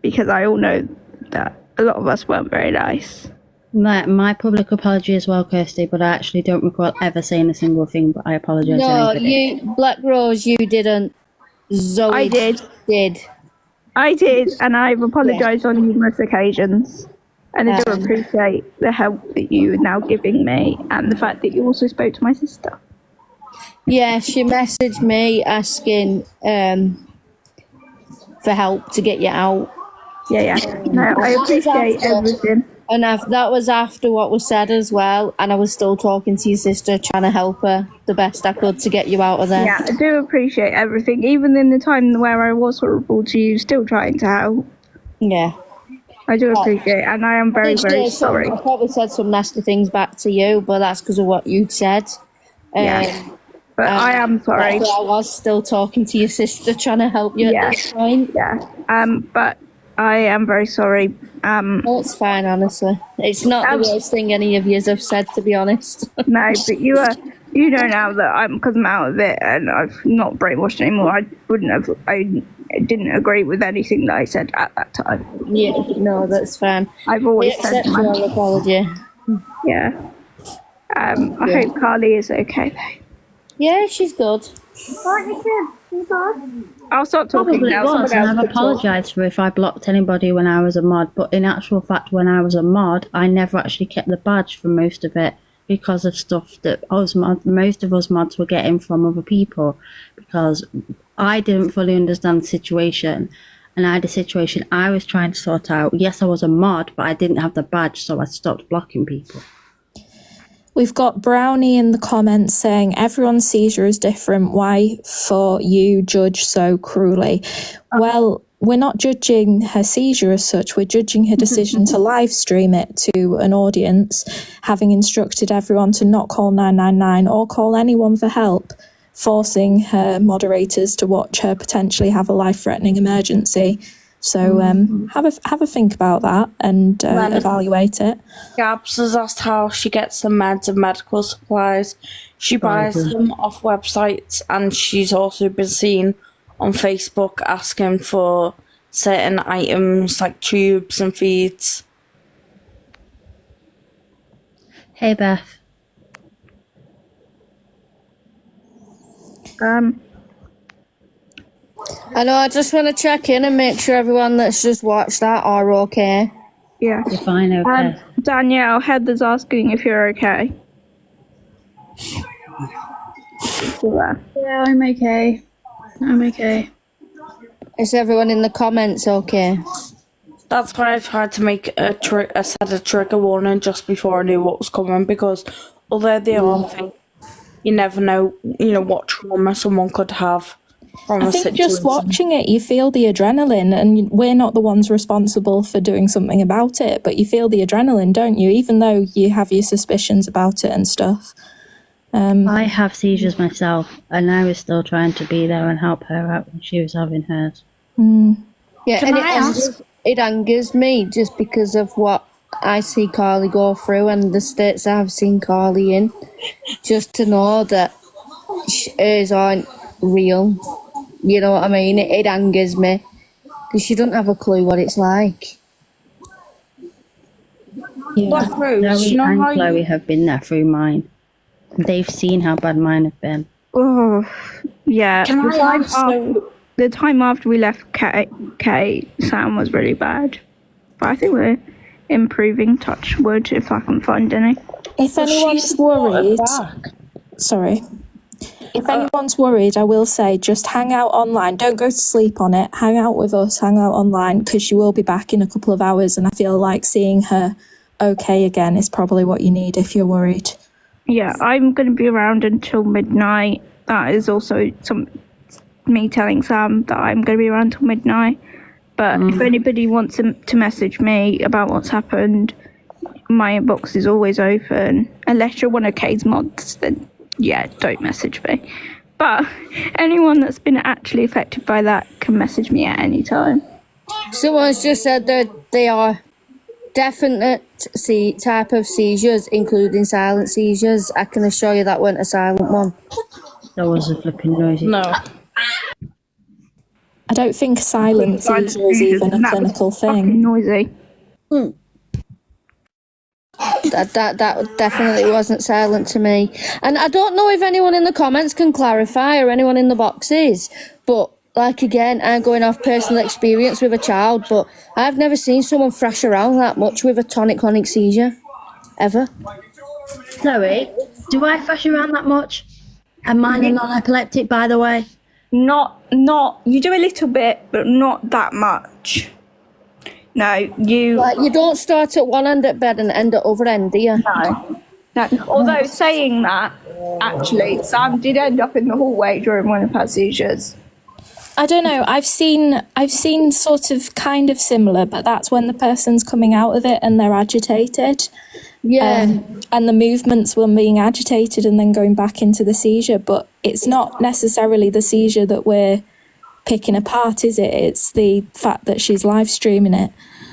because I all know that a lot of us weren't very nice. My public apology as well, Kirsty, but I actually don't recall ever saying a single thing, but I apologise. No, Black Rose, you didn't. Zoe I did. I did, and I've apologised on numerous occasions. And I do appreciate the help that you're now giving me, and the fact that you also spoke to my sister. Yeah, she messaged me asking for help to get you out. Yeah. No, I appreciate everything. And that was after what was said as well, and I was still talking to your sister, trying to help her the best I could to get you out of there. Yeah, I do appreciate everything, even in the time where I was horrible to you, still trying to help. Yeah. I do appreciate it, and I am very, very sorry. I probably said some nasty things back to you, but that's because of what you'd said. But I am sorry. I was still talking to your sister, trying to help you at this point. Yeah. But I am very sorry. No, it's fine, honestly. It's not the worst thing any of yous have said, to be honest. No, but you know now that because I'm out of it and I've not brainwashed anymore, I didn't agree with anything that I said at that time. Yeah, no, that's fine. I've always said your apology. Yeah. I hope Carly is okay though. Yeah, she's good. I'll stop talking Probably now. was, and I've apologised for if I blocked anybody when I was a mod, but in actual fact, when I was a mod, I never actually kept the badge for most of it because of stuff that most of us mods were getting from other people, because I didn't fully understand the situation, and I had a situation I was trying to sort out. Yes, I was a mod, but I didn't have the badge, so I stopped blocking people. We've got Brownie in the comments saying everyone's seizure is different. Why for you judge so cruelly? Well, we're not judging her seizure as such. We're judging her decision to live stream it to an audience, having instructed everyone to not call 999 or call anyone for help, forcing her moderators to watch her potentially have a life-threatening emergency. So have a think about that and evaluate it. Gabs has asked how she gets the meds and medical supplies. She buys them off websites, and she's also been seen on Facebook asking for certain items like tubes and feeds. Hey, Beth. I know, I just want to check in and make sure everyone that's just watched that are okay. Yeah. You're fine, okay. Danielle, Heather's asking if you're okay. Yeah, I'm okay. Is everyone in the comments okay? That's why I tried to make a set of trigger warning just before I knew what was coming, because although they are things, you never know, what trauma someone could have. I think just watching it, you feel the adrenaline, and we're not the ones responsible for doing something about it, but you feel the adrenaline, don't you? Even though you have your suspicions about it and stuff. I have seizures myself, and I was still trying to be there and help her out when she was having hers. Yeah, and it angers me just because of what I see Carly go through and the states I've seen Carly in. Just to know that hers aren't real. You know what I mean? It angers me because she doesn't have a clue what it's like. Yeah, Zoe and Chloe have been there through mine. They've seen how bad mine have been. Oh, yeah. The time after we left Kate, Sam was really bad. But I think we're improving, touch wood, if I can find any. If anyone's worried... Sorry. If anyone's worried, I will say just hang out online. Don't go to sleep on it. Hang out with us, hang out online, because she will be back in a couple of hours, and I feel like seeing her okay again is probably what you need if you're worried. Yeah, I'm going to be around until midnight. That is also me telling Sam that I'm going to be around till midnight. But if anybody wants to message me about what's happened, my inbox is always open. Unless you're one of Kay's mods, then yeah, don't message me. But anyone that's been actually affected by that can message me at any time. Someone's just said that they are definite type of seizures, including silent seizures. I can assure you that wasn't a silent one. That was a flipping noisy. No. I don't think silent seizure is even a clinical thing. Noisy. That definitely wasn't silent to me. And I don't know if anyone in the comments can clarify or anyone in the boxes, but like again, I'm going off personal experience with a child, but I've never seen someone thrash around that much with a tonic-clonic seizure. Ever. Zoe, do I thrash around that much? And mine are not epileptic, by the way. Not, you do a little bit, but not that much. No, you... Like, you don't start at one end of bed and end at other end, do you? No. Although saying that, actually, Sam did end up in the hallway during one of her seizures. I don't know. I've seen sort of kind of similar, but that's when the person's coming out of it and they're agitated. Yeah. And the movements when being agitated and then going back into the seizure, but it's not necessarily the seizure that we're picking apart, is it? It's the fact that she's live streaming it.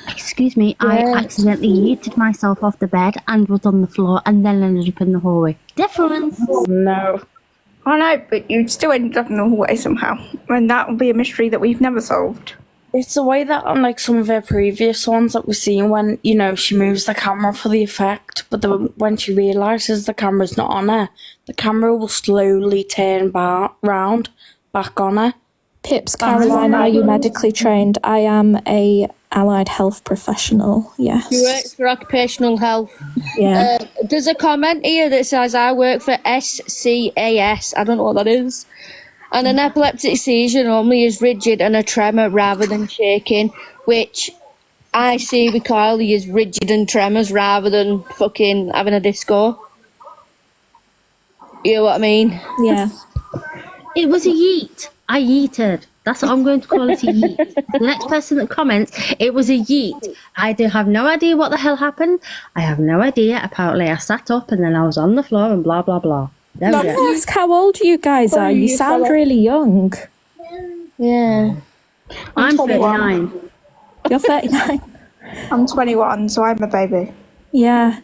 Excuse me, I accidentally yeeted myself off the bed and was on the floor and then ended up in the hallway. Difference? No. I know, but you still ended up in the hallway somehow. And that will be a mystery that we've never solved. It's the way that on like some of her previous ones that we've seen when, you know, she moves the camera for the effect, but then when she realises the camera's not on her, the camera will slowly turn round back on her. Pips, Caroline, are you medically trained? I am a allied health professional, yes. You work for occupational health. Yeah. There's a comment here that says I work for SCAS. I don't know what that is. And an epileptic seizure normally is rigid and a tremor rather than shaking, which I see with Kylie is rigid and tremors rather than fucking having a disco. You know what I mean? Yeah. It was a yeet. I yeeted. That's what I'm going to call it, a yeet. The next person that comments, it was a yeet. I do have no idea what the hell happened. I have no idea. Apparently I sat up and then I was on the floor and blah, blah, blah. There we go. Ask how old you guys are. You sound really young. Yeah. I'm 39. You're 39. I'm 21, so I'm a baby. Yeah.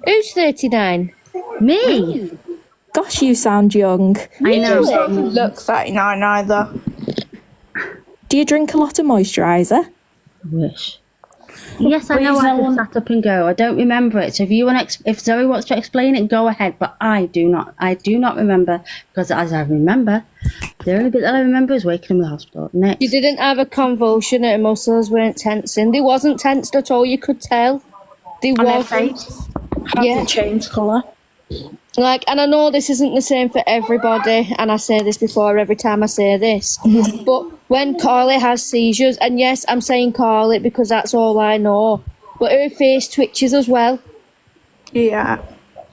Who's 39? Me. Gosh, you sound young. I know. You look 39 either. Do you drink a lot of moisturiser? I wish. Yes, I know. I can sat up and go. I don't remember it. So if you want, if Zoe wants to explain it, go ahead. But I do not. I do not remember, because as I remember, the only bit that I remember is waking up in the hospital. Next. You didn't have a convulsion. Her muscles weren't tensing. They wasn't tensed at all. You could tell. They wasn't. Hasn't changed colour. Like, and I know this isn't the same for everybody, and I say this before every time I say this, but when Carly has seizures, and yes, I'm saying Carly because that's all I know, but her face twitches as well. Yeah.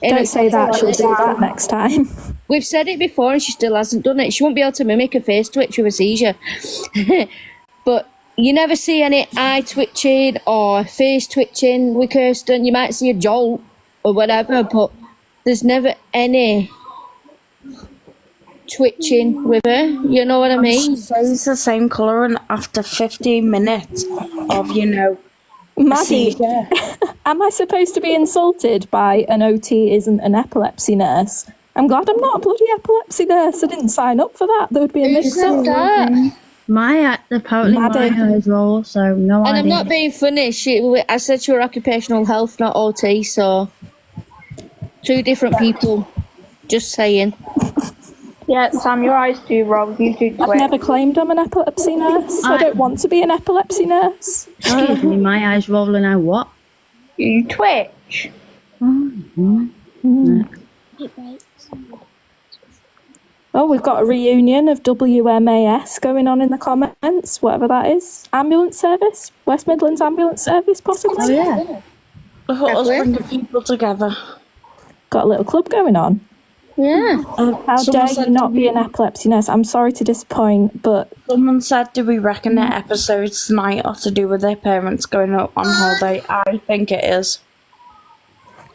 Don't say that, she'll do that next time. We've said it before and she still hasn't done it. She won't be able to mimic a face twitch with a seizure. But you never see any eye twitching or face twitching with Kirsten. You might see a jolt or whatever, but there's never any twitching with her. You know what I mean? She stays the same colour, and after 15 minutes of, you know, Maddie, am I supposed to be insulted by an OT isn't an epilepsy nurse? I'm glad I'm not a bloody epilepsy nurse. I didn't sign up for that. There would be a mistake. Apparently my eyes roll, so no idea. And I'm not being funny. I said she were occupational health, not OT, so... Two different people. Just saying. Yeah, Sam, your eyes do roll. You do twitch. I've never claimed I'm an epilepsy nurse. I don't want to be an epilepsy nurse. Excuse me, my eyes roll and I what? You twitch. Oh, we've got a reunion of WMAS going on in the comments, whatever that is. Ambulance service? West Midlands Ambulance Service, possibly? Oh, yeah. Look at us bringing people together. Got a little club going on. Yeah. How dare you not be an epilepsy nurse? I'm sorry to disappoint, but... Someone said, do we reckon their episodes tonight are to do with their parents going out on holiday? I think it is.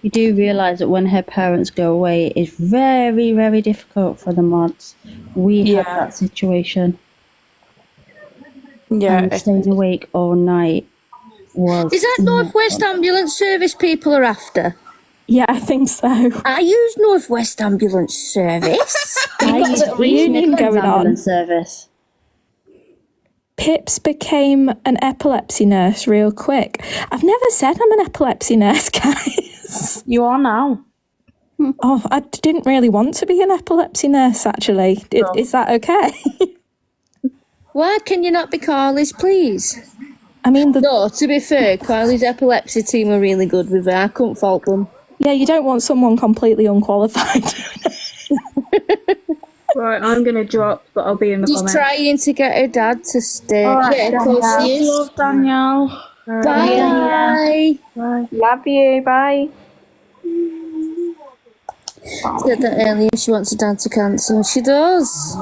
You do realise that when her parents go away, it's very, very difficult for the mods. We had that situation. Yeah. And staying awake all night was... Is that Northwest Ambulance Service people are after? Yeah, I think so. I use Northwest Ambulance Service. You've got a little reunion going on. Ambulance service. Pips became an epilepsy nurse real quick. I've never said I'm an epilepsy nurse, guys. You are now. Oh, I didn't really want to be an epilepsy nurse, actually. Is that okay? Why can you not be Carly's, please? I mean, No, to be fair, Carly's epilepsy team are really good with her. I couldn't fault them. Yeah, you don't want someone completely unqualified. Right, I'm going to drop, but I'll be in the She's comments. trying to get her dad to stay. All right, Yeah, of course she is. love Danielle. Bye. Bye. Love you. Bye. Said that earlier. She wants her dad to cancel. She does.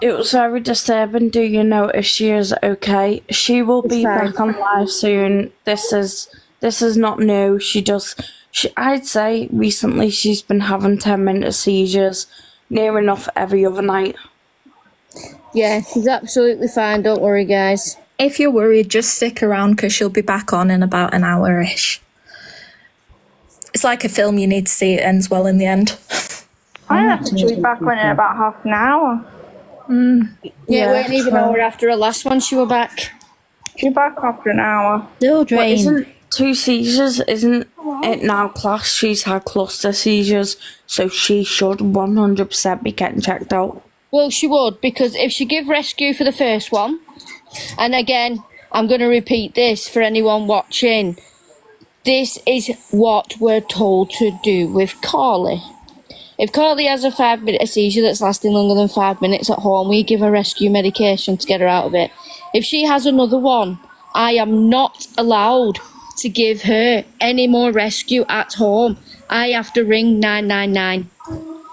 It was very disturbing. Do you notice she is okay? She will be back on live soon. This is not new. I'd say recently she's been having 10-minute seizures near enough every other night. Yeah, she's absolutely fine. Don't worry, guys. If you're worried, just stick around because she'll be back on in about an hour-ish. It's like a film, you need to see it ends well in the end. I have to be back on in about half an hour. Yeah, it wasn't even an hour after her last one she were back. She's back after an hour. Still But drained. isn't 2 seizures, isn't it now classed? She's had cluster seizures, so she should 100% be getting checked out. Well, she would, because if she give rescue for the first one, and again, I'm going to repeat this for anyone watching, this is what we're told to do with Carly. If Carly has a 5-minute seizure that's lasting longer than 5 minutes at home, we give her rescue medication to get her out of it. If she has another one, I am not allowed to give her any more rescue at home. I have to ring 999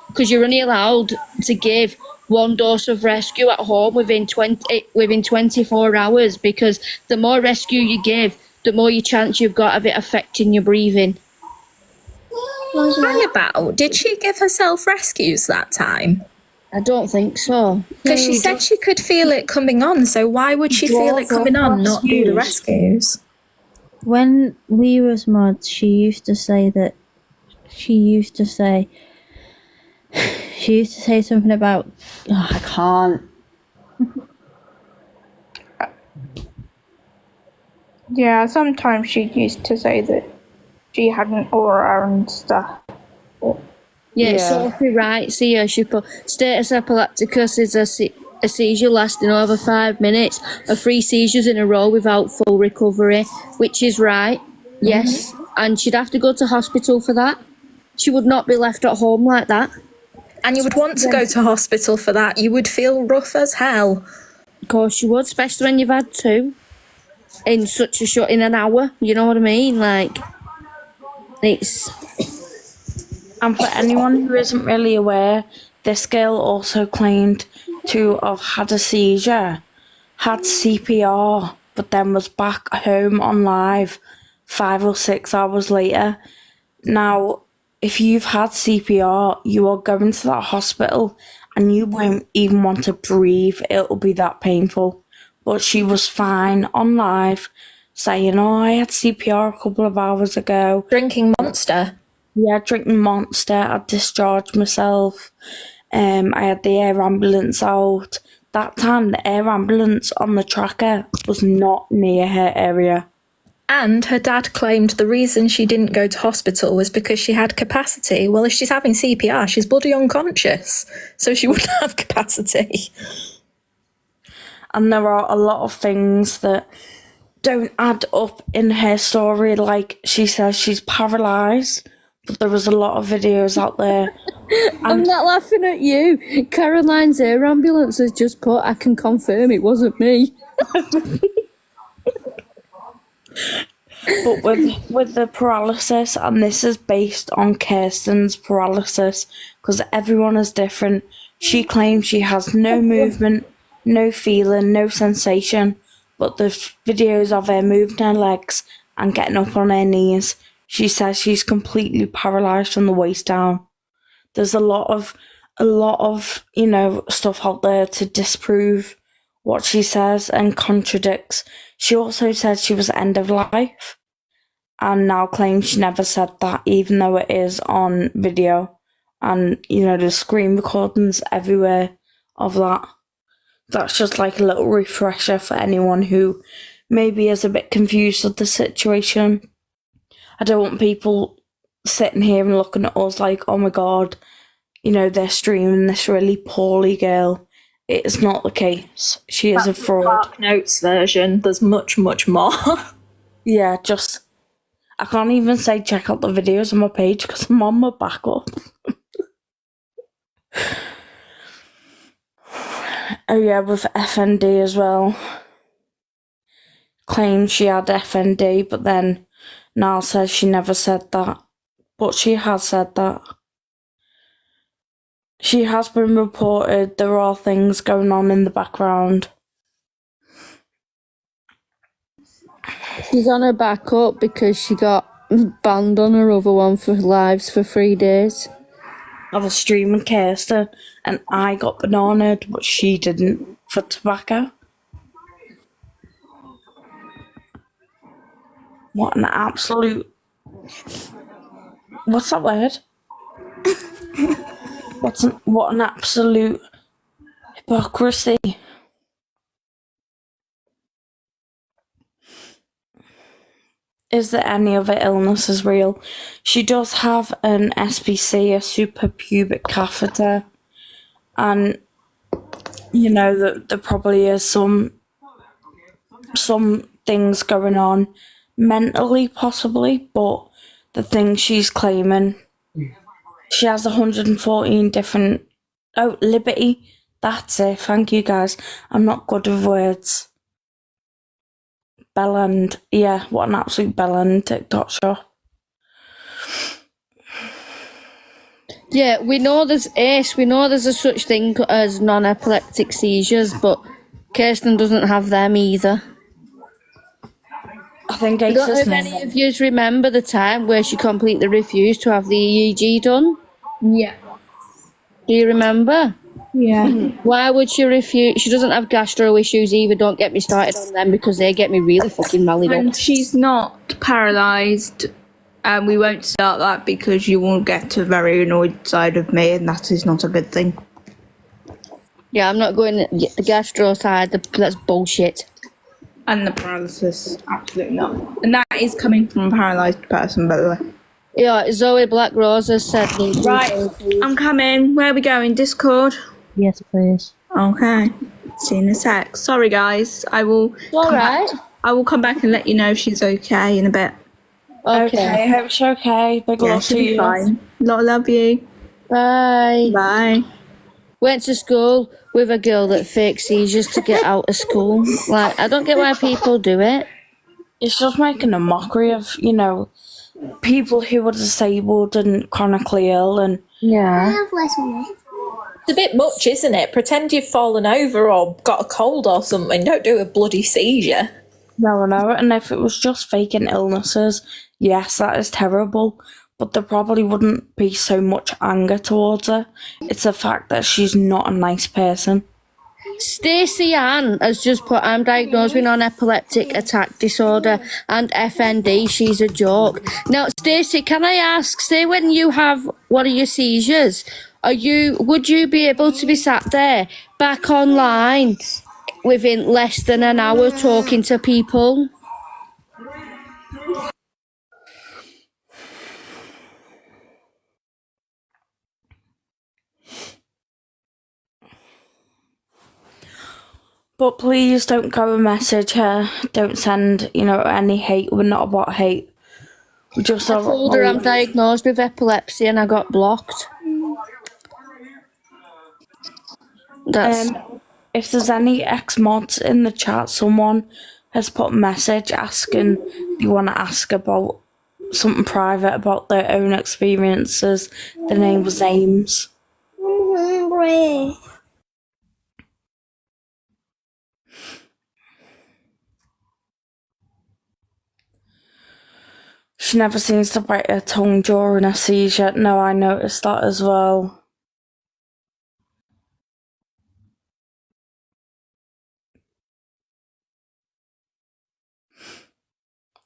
because you're only allowed to give 1 dose of rescue at home within 24 hours, because the more rescue you give, the more your chance you've got of it affecting your breathing. Hang about, did she give herself rescues that time? I don't think so. Because she said she could feel it coming on, so why would she feel it coming on, not do the rescues? When we was mods, she used to say something about, I can't. Yeah, sometimes she used to say that she had an aura and stuff. Yeah, Sophie writes here, she put, status epilepticus is a seizure lasting over 5 minutes, or 3 seizures in a row without full recovery, which is right, yes, and she'd have to go to hospital for that. She would not be left at home like that. And you would want to go to hospital for that. You would feel rough as hell. Of course you would, especially when you've had 2 in such a short, in an hour, you know what I mean? Like, it's... And for anyone who isn't really aware, this girl also claimed to have had a seizure, had CPR, but then was back home on live 5 or 6 hours later. Now, if you've had CPR, you are going to that hospital and you won't even want to breathe. It'll be that painful. But she was fine on live, saying, oh, I had CPR a couple of hours ago. Drinking Monster. Yeah, drinking Monster. I discharged myself. I had the air ambulance out. That time, the air ambulance on the tracker was not near her area. And her dad claimed the reason she didn't go to hospital was because she had capacity. Well, if she's having CPR, she's bloody unconscious, so she wouldn't have capacity. And there are a lot of things that don't add up in her story. Like, she says she's paralysed, but there was a lot of videos out there. I'm not laughing at you. Caroline's air ambulance has just put, I can confirm it wasn't me. But with the paralysis, and this is based on Kirsten's paralysis, because everyone is different. She claims she has no movement, no feeling, no sensation, but the videos of her moving her legs and getting up on her knees She says she's completely paralysed from the waist down. There's a lot of, stuff out there to disprove what she says and contradicts. She also said she was end of life and now claims she never said that, even though it is on video. And, there's screen recordings everywhere of that. That's just like a little refresher for anyone who maybe is a bit confused with the situation. I don't want people sitting here and looking at us like, oh my God, they're streaming this really poorly girl. It's not the case. She is a fraud. Dark Notes version. There's much, much more. Yeah, I can't even say check out the videos on my page because I'm on my backup. Oh yeah, with FND as well. Claims she had FND, but then now says she never said that. But she has said that. She has been reported. There are things going on in the background. She's on her backup because she got banned on her other one for lives for 3 days. I was streaming Kirsten and I got bananaed, but she didn't, for tobacco. What an absolute... What's that word? What an absolute hypocrisy. Is there any other illnesses real? She does have an SPC, a suprapubic catheter, and there probably is some things going on mentally, possibly, but the thing she's claiming, she has 114 different... Oh, Liberty, that's it, thank you guys. I'm not good with words. Bellend, yeah, what an absolute bellend TikTok shop. Yeah, we know there's ACE, we know there's a such thing as non-epileptic seizures, but Kirsten doesn't have them either. I think I ACE don't know is if any of you remember the time where she completely refused to have the EEG done. Yeah. Do you remember? Yeah. Why would she refuse? She doesn't have gastro issues either. Don't get me started on them because they get me really fucking rallied And up. she's not paralysed. And we won't start that because you will get a very annoyed side of me, and that is not a good thing. Yeah, I'm not going the gastro side. That's bullshit. And the paralysis, absolutely not. And that is coming from a paralysed person, by the way. Yeah, Zoe Black Rose has said... Right, I'm coming. Where are we going? Discord? Yes, please. Okay. See you in a sec. Sorry, guys. I will. Alright. I will come back and let you know if she's okay in a bit. Okay. I hope she's okay. Big love to you. Fine. Love you. Bye. Bye. Went to school with a girl that faked seizures to get out of school. Like, I don't get why people do it. It's just making a mockery of, people who are disabled and chronically ill and... Yeah. It's a bit much, isn't it? Pretend you've fallen over or got a cold or something. Don't do a bloody seizure. No, and if it was just faking illnesses, yes, that is terrible, but there probably wouldn't be so much anger towards her. It's the fact that she's not a nice person. Stacey Ann has just put, I'm diagnosed with non-epileptic attack disorder and FND. She's a joke. Now, Stacey, can I ask, say when you have one of your seizures, would you be able to be sat there back online within less than an hour talking to people? But please don't go and message her. Don't send, any hate. We're not about hate. We just I told her I'm diagnosed with epilepsy and I got blocked. If there's any ex-mods in the chat, someone has put a message asking you want to ask about something private about their own experiences. The name was Ames. She never seems to bite her tongue during a seizure. No, I noticed that as well.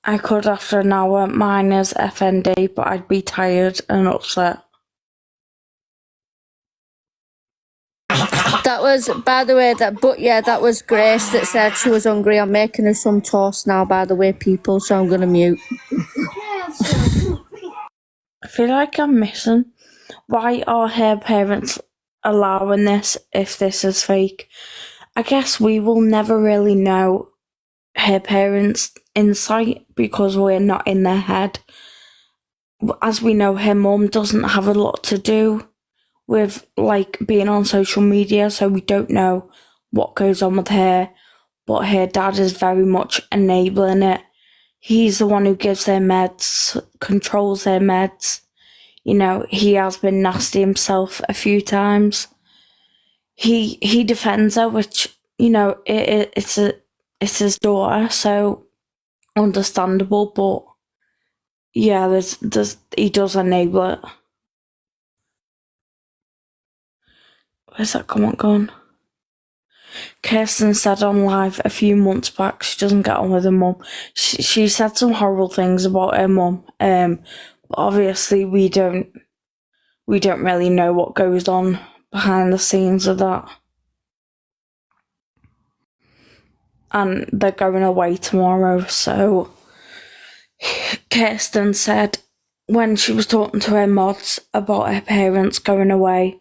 I could after an hour. Mine is FND, but I'd be tired and upset. That was, by the way, that was Grace that said she was hungry. I'm making her some toast now, by the way, people, so I'm going to mute. I feel like I'm missing. Why are her parents allowing this if this is fake? I guess we will never really know her parents' insight because we're not in their head. As we know, her mum doesn't have a lot to do with like being on social media, so we don't know what goes on with her, but her dad is very much enabling it. He's the one who gives their meds, controls their meds. You know, he has been nasty himself a few times. He defends her, which, you know, it's his daughter, so understandable, but yeah, he does enable it. Where's that comment gone? Kirsten said on live a few months back she doesn't get on with her mum. She said some horrible things about her mum. But obviously we don't really know what goes on behind the scenes of that. And they're going away tomorrow, so Kirsten said when she was talking to her mods about her parents going away,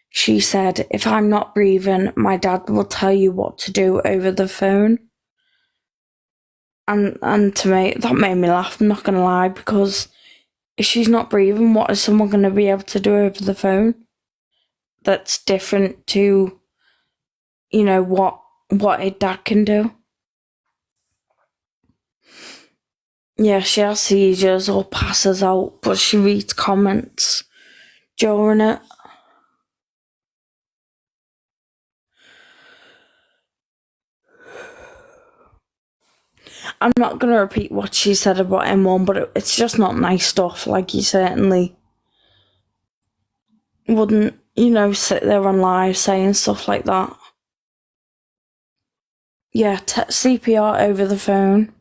she said, if I'm not breathing, my dad will tell you what to do over the phone. And to me, that made me laugh, I'm not going to lie, because if she's not breathing, what is someone going to be able to do over the phone that's different to, you know, what her dad can do? Yeah, she has seizures or passes out, but she reads comments during it. I'm not going to repeat what she said about her mum, but it's just not nice stuff. Like, you certainly wouldn't, you know, sit there on live saying stuff like that. Yeah, CPR over the phone.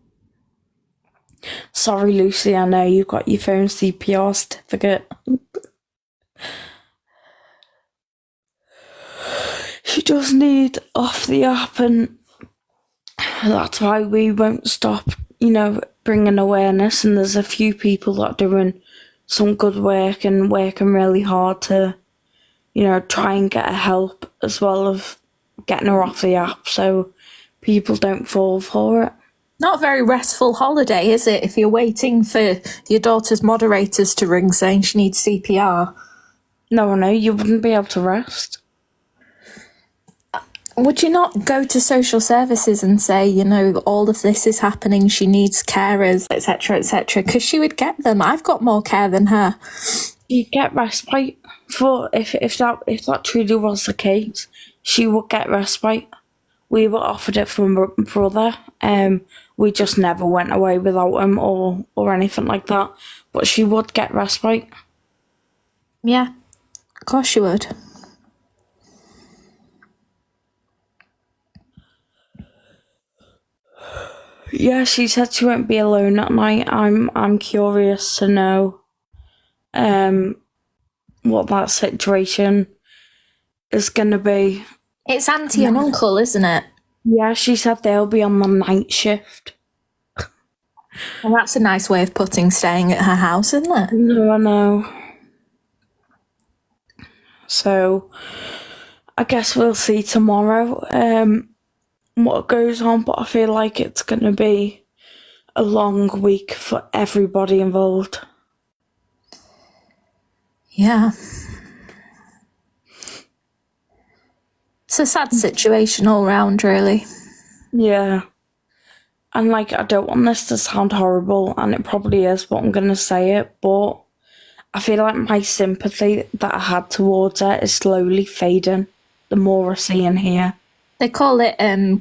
Sorry, Lucy, I know you've got your phone CPR certificate. She does need off the app, and that's why we won't stop, you know, bringing awareness. And there's a few people that are doing some good work and working really hard to, you know, try and get her help as well as getting her off the app so people don't fall for it. Not a very restful holiday, is it, if you're waiting for your daughter's moderators to ring saying she needs CPR? No, you wouldn't be able to rest. Would you not go to social services and say, you know, all of this is happening, she needs carers, etc., etc., because she would get them. I've got more care than her. You'd get respite for if that truly was the case. She would get respite. We were offered it from my brother. We just never went away without him or anything like that. But she would get respite. Yeah, of course she would. Yeah, she said she won't be alone at night. I'm curious to know what that situation is gonna be. It's auntie and uncle, isn't it? Yeah, she said they'll be on the night shift. Well, that's a nice way of putting staying at her house, isn't it? No, I know. So I guess we'll see tomorrow what goes on, but I feel like it's going to be a long week for everybody involved. Yeah. It's a sad situation all round, really. Yeah. And, like, I don't want this to sound horrible, and it probably is, but I'm going to say it, but I feel like my sympathy that I had towards her is slowly fading the more I see and hear. They call it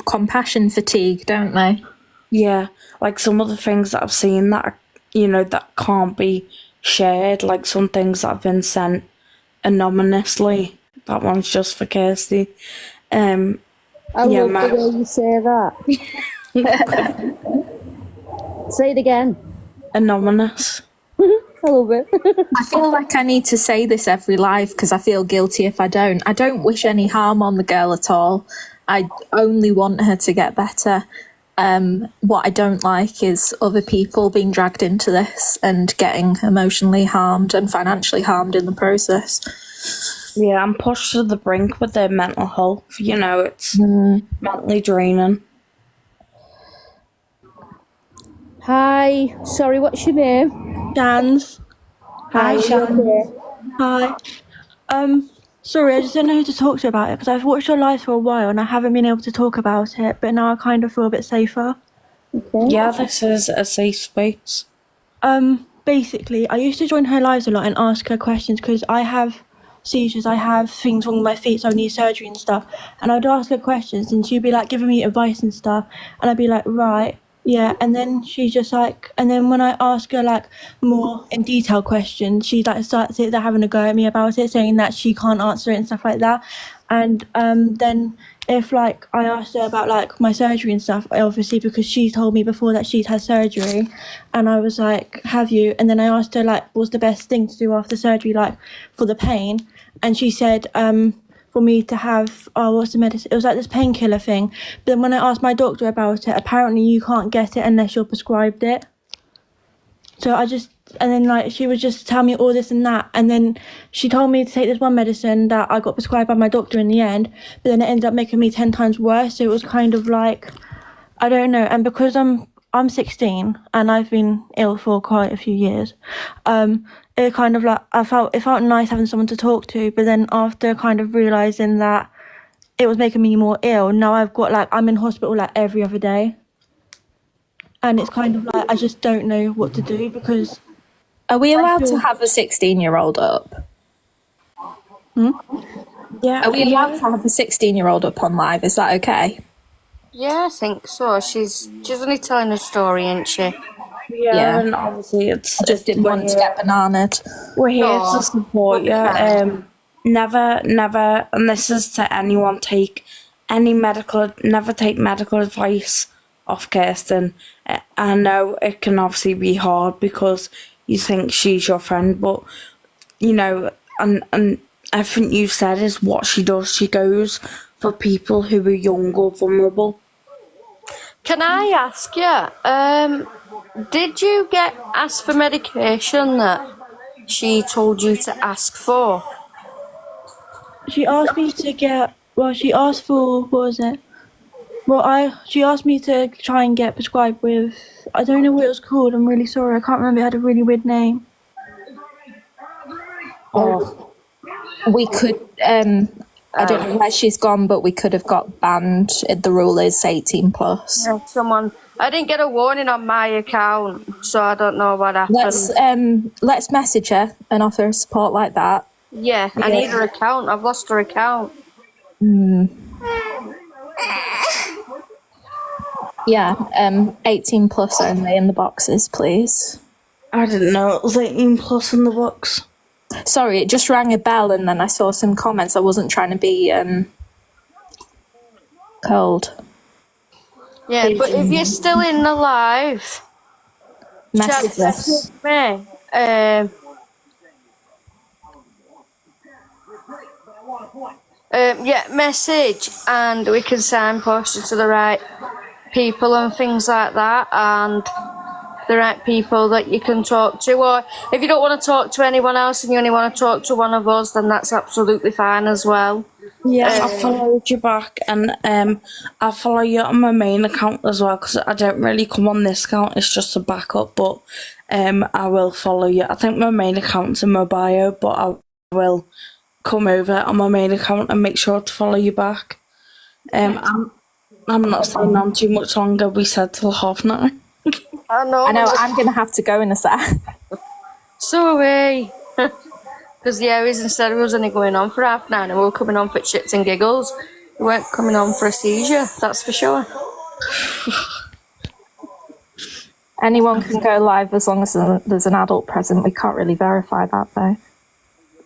compassion fatigue, don't they? Yeah, like some of the things that I've seen that that can't be shared, like some things that have been sent anonymously. That one's just for Kirsty. I love the way you say that. Say it again. Anonymous. I love it. I feel like I need to say this every live because I feel guilty if I don't. I don't wish any harm on the girl at all. I only want her to get better. What I don't like is other people being dragged into this and getting emotionally harmed and financially harmed in the process. Yeah, I'm pushed to the brink with their mental health. It's mentally draining. Hi. Sorry, what's your name? Jans. Hi, Shan. Hi. Sorry, I just don't know who to talk to about it because I've watched your lives for a while and I haven't been able to talk about it, but now I kind of feel a bit safer. Okay. Yeah, this is a safe space. Basically, I used to join her lives a lot and ask her questions because I have seizures, I have things wrong with my feet, so I need surgery and stuff. And I'd ask her questions and she'd be like giving me advice and stuff. And I'd be like, right, yeah. And then she's just like, and then when I ask her like more in detail questions, she like starts it, they're having a go at me about it, saying that she can't answer it and stuff like that. And then if like I asked her about like my surgery and stuff, obviously because she told me before that she'd had surgery, and I was like, have you? And then I asked her like what's the best thing to do after surgery, like for the pain, and she said for me to have what's the medicine, it was like this painkiller thing, but then when I asked my doctor about it, apparently you can't get it unless you're prescribed it. So and then like she would just tell me all this and that, and then she told me to take this one medicine that I got prescribed by my doctor in the end, but then it ended up making me 10 times worse. So it was kind of like, I don't know. And because I'm 16 and I've been ill for quite a few years, it kind of like it felt nice having someone to talk to, but then after kind of realizing that it was making me more ill, now I've got like I'm in hospital like every other day. And it's kind of like, I just don't know what to do because... Are we allowed to have a 16-year-old up? Yeah. Are we allowed to have a 16-year-old up on live? Is that okay? Yeah, I think so. She's only telling a story, isn't she? Yeah, and obviously I just didn't want to get bananaed. We're here to support you. Never, and this is to anyone, never take medical advice off Kirsten. I know it can obviously be hard because you think she's your friend, but and everything you've said is what she does. She goes for people who are young or vulnerable. Can I ask you, did you get asked for medication that she told you to ask for? She asked me to get, she asked for, what was it? She asked me to try and get prescribed with, I don't know what it was called, I'm really sorry, I can't remember, it had a really weird name. We could, I don't know where she's gone, but we could have got banned. The rule is 18 plus. I didn't get a warning on my account, so I don't know what happened. Let's message her and offer support like that. Yeah, I need her account, I've lost her account. Yeah, 18 plus only in the boxes, please. I didn't know it was 18 plus in the box. Sorry, it just rang a bell and then I saw some comments. I wasn't trying to be cold. Yeah, but if you're still in the live, message us. Me. Message, and we can signpost you to the right people and things like that, and the right people that you can talk to. Or if you don't want to talk to anyone else and you only want to talk to one of us, then that's absolutely fine as well. Yeah, I followed you back, and I'll follow you on my main account as well, because I don't really come on this account, it's just a backup, but I will follow you. I think my main account's in my bio, but I will come over on my main account and make sure to follow you back. I'm not staying on too much longer, we said till 9:30. I know, I'm going to have to go in a sec. So are we. Because the hours instead of us only going on for 9:30 and we were coming on for shits and giggles. We weren't coming on for a seizure, that's for sure. Anyone can go live as long as there's an adult present. We can't really verify that, though.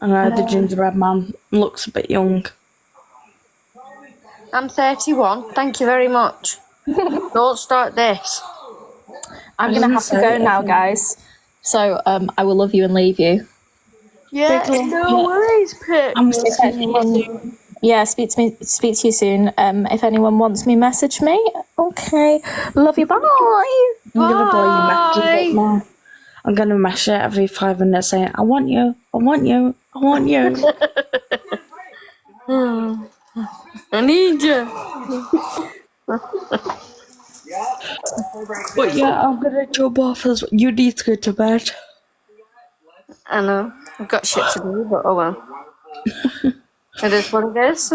I know the gingerbread man looks a bit young. I'm 31. Thank you very much. Don't start this. I'm going to have to go now, guys. So I will love you and leave you. Yeah, no worries, Pip. Yeah, speak to you soon. If anyone wants me, message me. Okay. Love you. Bye. I'm gonna blow your messages up now. I'm gonna mash it every 5 minutes saying, I want you, I want you, I want you. I need you. But yeah, I'm gonna jump off as well. You need to go to bed. I know. I've got shit to do, but oh well. It is what it is.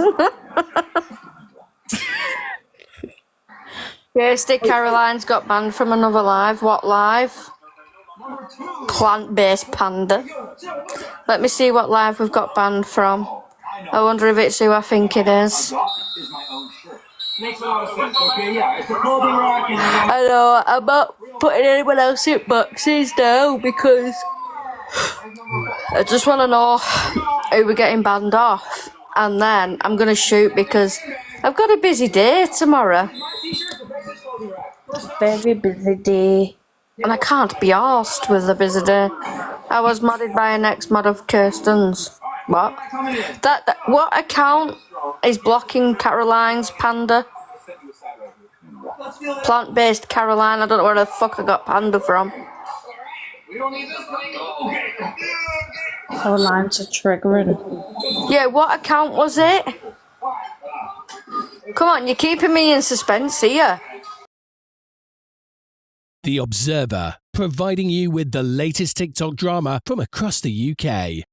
Kirsty Caroline's got banned from another live. What live? Plant-based panda. Let me see what live we've got banned from. I wonder if it's who I think it is. I know, I'm not putting anyone else in boxes now because I just want to know who we're getting banned off. And then I'm going to shoot because I've got a busy day tomorrow. Very busy day. And I can't be arsed with a busy day. I was modded by an ex-mod of Kirsten's. What? What account is blocking Caroline's panda? Plant-based Caroline. I don't know where the fuck I got panda from. Caroline's a triggering. Yeah, what account was it? Come on, you're keeping me in suspense here. The Observer, providing you with the latest TikTok drama from across the UK.